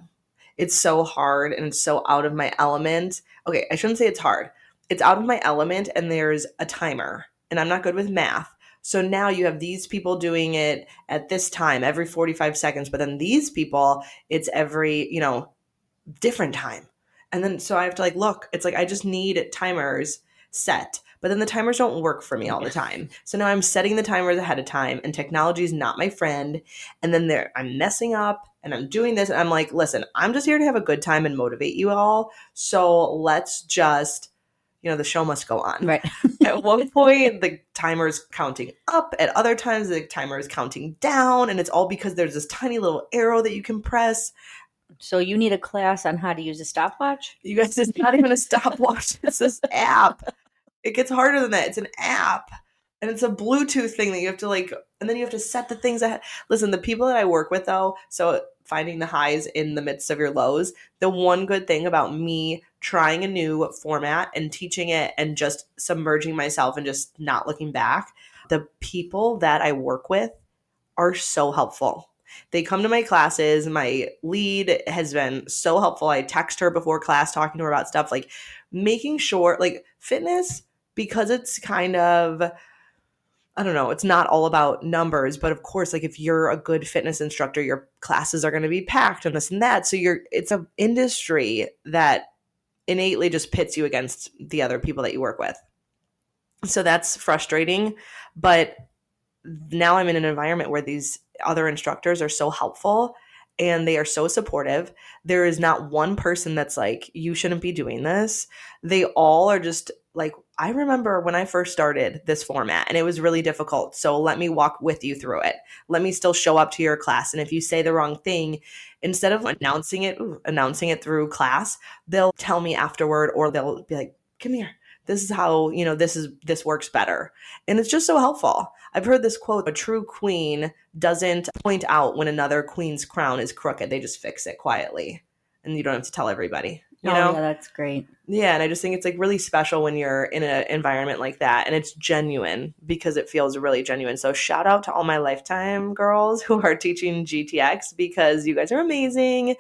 [SPEAKER 3] It's so hard and it's so out of my element. Okay, I shouldn't say it's hard. It's out of my element and there's a timer and I'm not good with math. So now you have these people doing it at this time every 45 seconds, but then these people, it's every, different time. And then so I have to like, look, it's like I just need timers set, but then the timers don't work for me all the time. So now I'm setting the timers ahead of time and technology is not my friend. And then I'm messing up and I'm doing this. And I'm like, listen, I'm just here to have a good time and motivate you all. So let's just, the show must go on.
[SPEAKER 2] Right.
[SPEAKER 3] At one point, the timer's counting up. At other times, the timer is counting down. And it's all because there's this tiny little arrow that you can press.
[SPEAKER 2] So you need a class on how to use a stopwatch?
[SPEAKER 3] You guys, it's not even a stopwatch. It's this app. It gets harder than that. It's an app. And it's a Bluetooth thing that you have to and then you have to set the things ahead. Listen, the people that I work with though, so finding the highs in the midst of your lows, the one good thing about me trying a new format and teaching it and just submerging myself and just not looking back, the people that I work with are so helpful. They come to my classes. My lead has been so helpful. I text her before class, talking to her about stuff, like making sure, like fitness, because it's kind of, I don't know, it's not all about numbers, but of course, like if you're a good fitness instructor, your classes are going to be packed and this and that. So it's an industry that innately just pits you against the other people that you work with. So that's frustrating. But now I'm in an environment where these other instructors are so helpful and they are so supportive. There is not one person that's like, you shouldn't be doing this. They all are just like, I remember when I first started this format and it was really difficult. So let me walk with you through it. Let me still show up to your class. And if you say the wrong thing, instead of announcing it through class, they'll tell me afterward, or they'll be like, come here. This is how, this works better. And it's just so helpful. I've heard this quote, a true queen doesn't point out when another queen's crown is crooked. They just fix it quietly. And you don't have to tell everybody. You know?
[SPEAKER 2] Yeah, that's great.
[SPEAKER 3] Yeah, and I just think it's like really special when you're in an environment like that. And it's genuine because it feels really genuine. So shout out to all my Lifetime girls who are teaching GTX because you guys are amazing.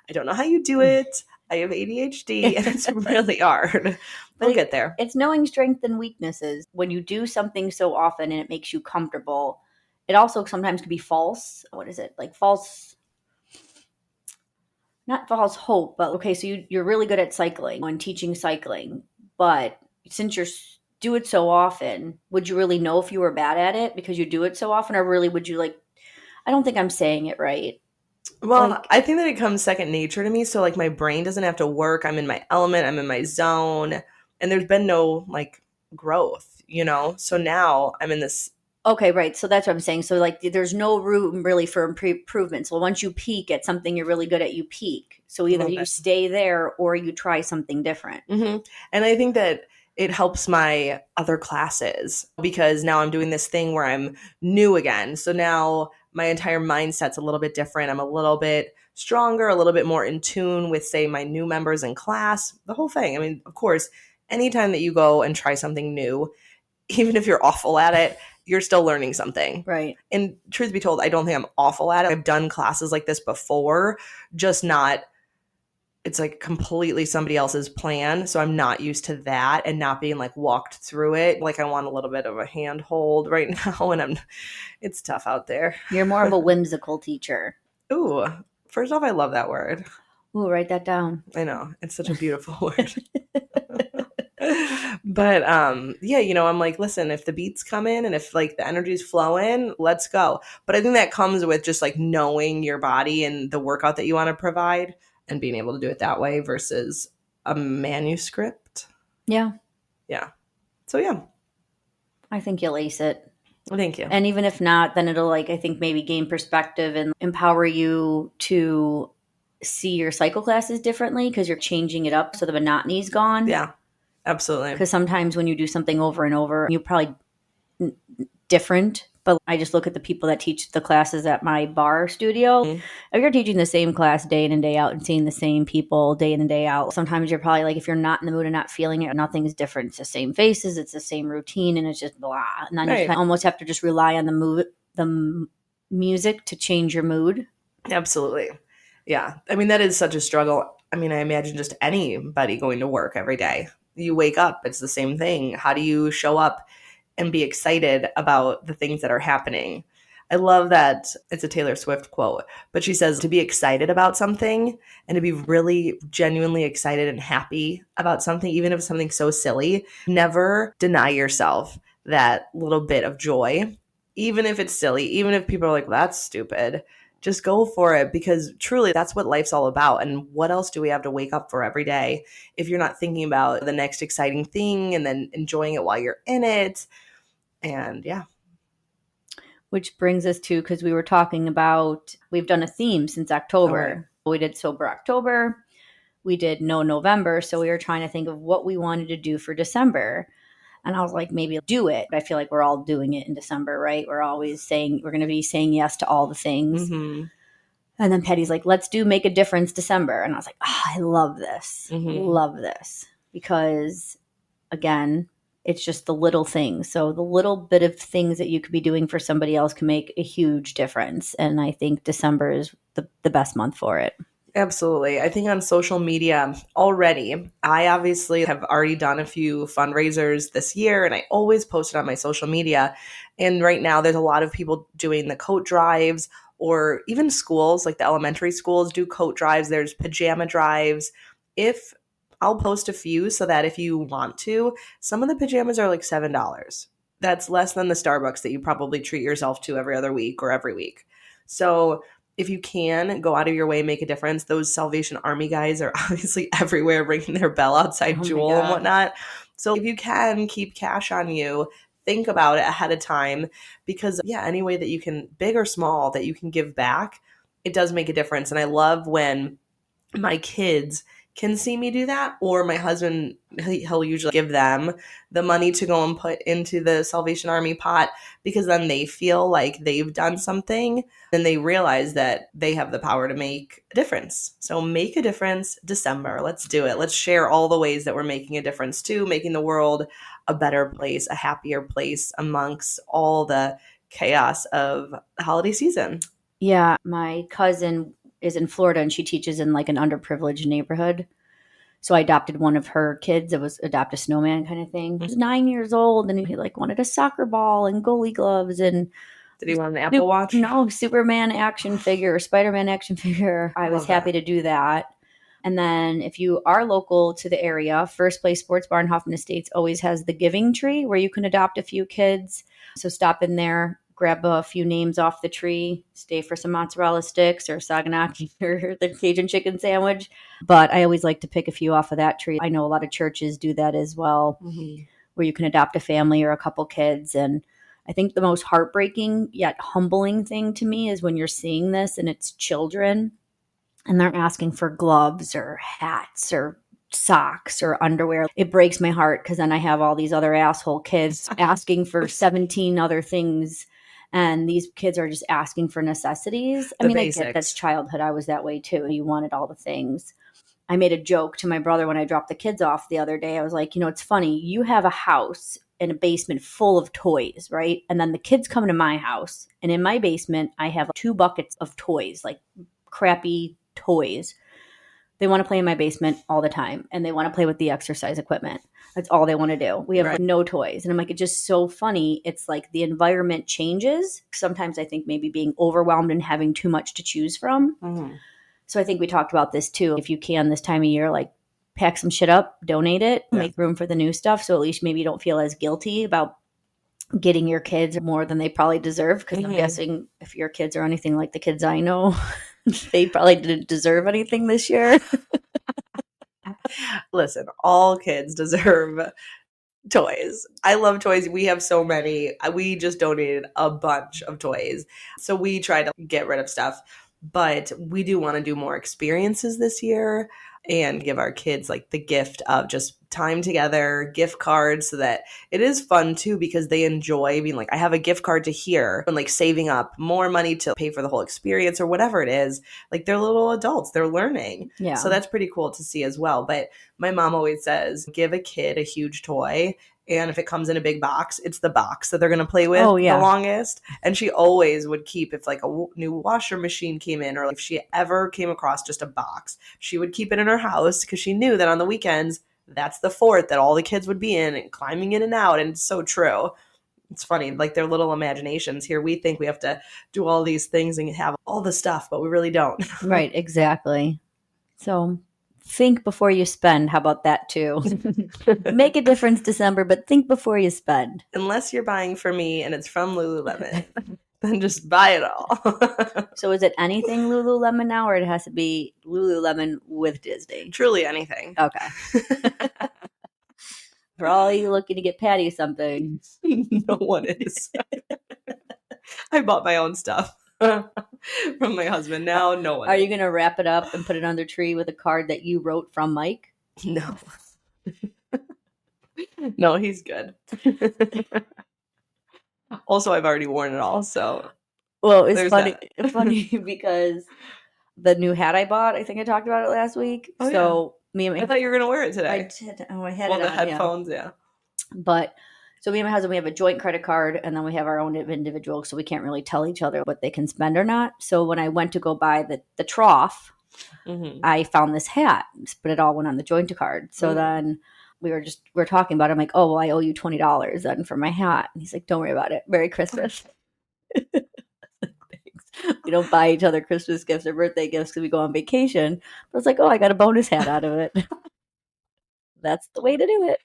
[SPEAKER 3] I don't know how you do it. I have ADHD and it's really hard. We'll get there.
[SPEAKER 2] It's knowing strengths and weaknesses. When you do something so often and it makes you comfortable, it also sometimes could be false. What is it? Like false, not false hope, but okay, so you're really good at cycling and teaching cycling, but since you're do it so often, would you really know if you were bad at it because you do it so often, or really would you like, I don't think I'm saying it right.
[SPEAKER 3] Well,
[SPEAKER 2] Like,
[SPEAKER 3] I think that it comes second nature to me. So like my brain doesn't have to work. I'm in my element. I'm in my zone. And there's been no like growth, you know? So now I'm in this.
[SPEAKER 2] okay, right. So that's what I'm saying. So like there's no room really for improvement. So once you peak at something you're really good at, you peak. So either you stay there or you try something different.
[SPEAKER 3] Mm-hmm. And I think that it helps my other classes because now I'm doing this thing where I'm new again. So now my entire mindset's a little bit different. I'm a little bit stronger, a little bit more in tune with, say, my new members in class, the whole thing. I mean, of course, anytime that you go and try something new, even if you're awful at it, you're still learning something.
[SPEAKER 2] Right.
[SPEAKER 3] And truth be told, I don't think I'm awful at it. I've done classes like this before, just not, it's like completely somebody else's plan. So I'm not used to that and not being like walked through it. Like I want a little bit of a handhold right now. And it's tough out there.
[SPEAKER 2] You're more of a whimsical teacher.
[SPEAKER 3] Ooh, first off, I love that word.
[SPEAKER 2] Ooh, write that down.
[SPEAKER 3] I know. It's such a beautiful word. But yeah, you know, I'm like, listen, if the beats come in and if like the energy's flowing, let's go. But I think that comes with just like knowing your body and the workout that you want to provide and being able to do it that way versus a manuscript.
[SPEAKER 2] Yeah.
[SPEAKER 3] Yeah. So yeah.
[SPEAKER 2] I think you'll ace it.
[SPEAKER 3] Thank you.
[SPEAKER 2] And even if not, then it'll like, I think maybe gain perspective and empower you to see your cycle classes differently because you're changing it up so the monotony's gone.
[SPEAKER 3] Yeah, absolutely.
[SPEAKER 2] Because sometimes when you do something over and over, you're probably different. But I just look at the people that teach the classes at my bar studio.
[SPEAKER 3] Mm-hmm.
[SPEAKER 2] If you're teaching the same class day in and day out and seeing the same people day in and day out, sometimes you're probably like, if you're not in the mood and not feeling it, nothing's different. It's the same faces, it's the same routine, and it's just blah. And then you almost have to just rely on the music to change your mood.
[SPEAKER 3] Absolutely. Yeah. I mean, that is such a struggle. I mean, I imagine just anybody going to work every day. You wake up, it's the same thing. How do you show up and be excited about the things that are happening? I love that it's a Taylor Swift quote, but she says to be excited about something and to be really genuinely excited and happy about something, even if it's something so silly, never deny yourself that little bit of joy, even if it's silly, even if people are like, well, that's stupid. Just go for it because truly that's what life's all about. And what else do we have to wake up for every day if you're not thinking about the next exciting thing and then enjoying it while you're in it? And yeah.
[SPEAKER 2] Which brings us to, because we were talking about, we've done a theme since October. Oh, right. We did Sober October. We did No November. So we were trying to think of what we wanted to do for December. And I was like, maybe do it. I feel like we're all doing it in December, right? We're always saying, we're going to be saying yes to all the things. Mm-hmm. And then Patty's like, let's do Make a Difference December. And I was like, I love this. Mm-hmm. Love this. Because again, it's just the little things. So the little bit of things that you could be doing for somebody else can make a huge difference. And I think December is the best month for it.
[SPEAKER 3] Absolutely. I think on social media already, I obviously have already done a few fundraisers this year and I always post it on my social media. And right now there's a lot of people doing the coat drives or even schools, like the elementary schools do coat drives. There's pajama drives. I'll post a few so that if you want to, some of the pajamas are like $7. That's less than the Starbucks that you probably treat yourself to every other week or every week. So if you can go out of your way, make a difference. Those Salvation Army guys are obviously everywhere ringing their bell outside Jewel and whatnot. So if you can keep cash on you, think about it ahead of time because any way that you can, big or small, that you can give back, it does make a difference. And I love when my kids can see me do that, or my husband, he'll usually give them the money to go and put into the Salvation Army pot because then they feel like they've done something and they realize that they have the power to make a difference. So make a difference December. Let's do it. Let's share all the ways that we're making a difference too, making the world a better place, a happier place amongst all the chaos of the holiday season.
[SPEAKER 2] Yeah, my cousin is in Florida and she teaches in like an underprivileged neighborhood. So I adopted one of her kids. It was Adopt a Snowman kind of thing. He was 9 years old and he like wanted a soccer ball and goalie gloves. And
[SPEAKER 3] Did he want an Apple Watch?
[SPEAKER 2] No, Superman action figure or Spider-Man action figure. I was happy to do that. And then if you are local to the area, First Place Sports Bar in Hoffman Estates always has the Giving Tree where you can adopt a few kids. So stop in there, grab a few names off the tree, stay for some mozzarella sticks or saganaki or the Cajun chicken sandwich. But I always like to pick a few off of that tree. I know a lot of churches do that as well, where you can adopt a family or a couple kids. And I think the most heartbreaking yet humbling thing to me is when you're seeing this and it's children and they're asking for gloves or hats or socks or underwear. It breaks my heart because then I have all these other asshole kids asking for 17 other things. And these kids are just asking for necessities. I mean, basics. I get that's childhood. I was that way too. You wanted all the things. I made a joke to my brother when I dropped the kids off the other day. I was like, it's funny. You have a house in a basement full of toys, right? And then the kids come to my house. And in my basement, I have 2 buckets of toys, like crappy toys. They want to play in my basement all the time. And they want to play with the exercise equipment. That's all they want to do. We have no toys. And I'm like, it's just so funny. It's like the environment changes. Sometimes I think maybe being overwhelmed and having too much to choose from. Mm-hmm. So I think we talked about this too. If you can this time of year, like pack some shit up, donate it, make room for the new stuff. So at least maybe you don't feel as guilty about getting your kids more than they probably deserve. Because I'm guessing if your kids are anything like the kids I know, they probably didn't deserve anything this year.
[SPEAKER 3] Listen, all kids deserve toys. I love toys. We have so many. We just donated a bunch of toys. So we try to get rid of stuff. But we do want to do more experiences this year and give our kids like the gift of just time together, gift cards, so that it is fun too, because they enjoy being like, I have a gift card to here, and like saving up more money to pay for the whole experience or whatever it is. Like they're little adults, they're learning. Yeah. So that's pretty cool to see as well. But my mom always says, give a kid a huge toy. And if it comes in a big box, it's the box that they're going to play with the longest. And she always would keep, if like a new washer machine came in, or if she ever came across just a box, she would keep it in her house because she knew that on the weekends, that's the fort that all the kids would be in and climbing in and out. And it's so true. It's funny, like their little imaginations here. We think we have to do all these things and have all the stuff, but we really don't.
[SPEAKER 2] Right, exactly. So think before you spend. How about that too? Make a difference December, but think before you spend.
[SPEAKER 3] Unless you're buying for me and it's from Lululemon, then just buy it all.
[SPEAKER 2] So is it anything Lululemon now, or it has to be Lululemon with Disney?
[SPEAKER 3] Truly anything.
[SPEAKER 2] Okay. For all you looking to get Patti something.
[SPEAKER 3] No one is. I bought my own stuff. From my husband. Now no one.
[SPEAKER 2] Are you going to wrap it up and put it under the tree with a card that you wrote from Mike?
[SPEAKER 3] No. No, he's good. Also, I've already worn it all, so.
[SPEAKER 2] Well, it's funny because the new hat I bought, I think I talked about it last week. Oh, so me and
[SPEAKER 3] I thought you were going to wear it today.
[SPEAKER 2] I did. Oh, I had it on.
[SPEAKER 3] The headphones, yeah.
[SPEAKER 2] But so me and my husband, we have a joint credit card, and then we have our own individual, so we can't really tell each other what they can spend or not. So when I went to go buy the trough, I found this hat, but it all went on the joint card. So then we were talking about it. I'm like, oh, well, I owe you $20 then for my hat. And he's like, don't worry about it. Merry Christmas. Thanks. We don't buy each other Christmas gifts or birthday gifts because we go on vacation. But it's like, oh, I got a bonus hat out of it. That's the way to do it.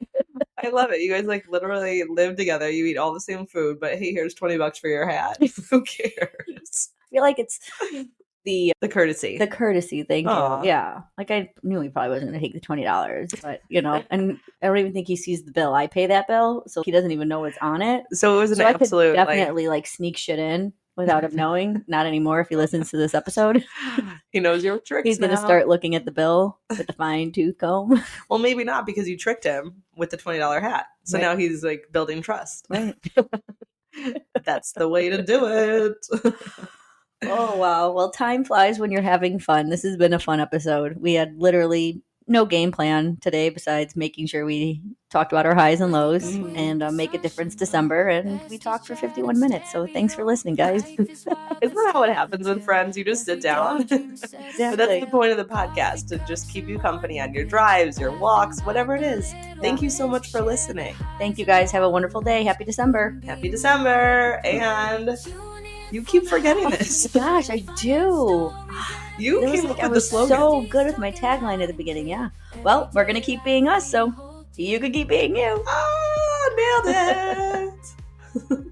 [SPEAKER 3] I love it. You guys like literally live together. You eat all the same food, but hey, here's $20 for your hat. Who cares?
[SPEAKER 2] I feel like it's the
[SPEAKER 3] courtesy.
[SPEAKER 2] The courtesy, thank you. Yeah. Like I knew he probably wasn't going to take the $20, but and I don't even think he sees the bill. I pay that bill, so he doesn't even know what's on it.
[SPEAKER 3] So it was an absolute.
[SPEAKER 2] I could definitely like sneak shit in without him knowing. Not anymore if he listens to this episode.
[SPEAKER 3] He knows your tricks.
[SPEAKER 2] He's going to start looking at the bill with the fine tooth comb.
[SPEAKER 3] Well, maybe not, because you tricked him with the $20 hat. So now he's like building trust.
[SPEAKER 2] Right.
[SPEAKER 3] That's the way to do it.
[SPEAKER 2] Oh, wow. Well, time flies when you're having fun. This has been a fun episode. We had literally no game plan today besides making sure we talked about our highs and lows and make a difference December. And we talked for 51 minutes. So thanks for listening, guys.
[SPEAKER 3] Isn't that how it happens with friends? You just sit down. Exactly. But that's the point of the podcast, to just keep you company on your drives, your walks, whatever it is. Thank you so much for listening.
[SPEAKER 2] Thank you, guys. Have a wonderful day. Happy December.
[SPEAKER 3] Happy December. And You keep forgetting this.
[SPEAKER 2] Gosh, I do.
[SPEAKER 3] You
[SPEAKER 2] It was
[SPEAKER 3] came
[SPEAKER 2] like
[SPEAKER 3] up
[SPEAKER 2] I
[SPEAKER 3] with the
[SPEAKER 2] was
[SPEAKER 3] slogan.
[SPEAKER 2] so good with my tagline at the beginning. Yeah. Well, we're gonna keep being us, so you can keep being you.
[SPEAKER 3] Ah, nailed it.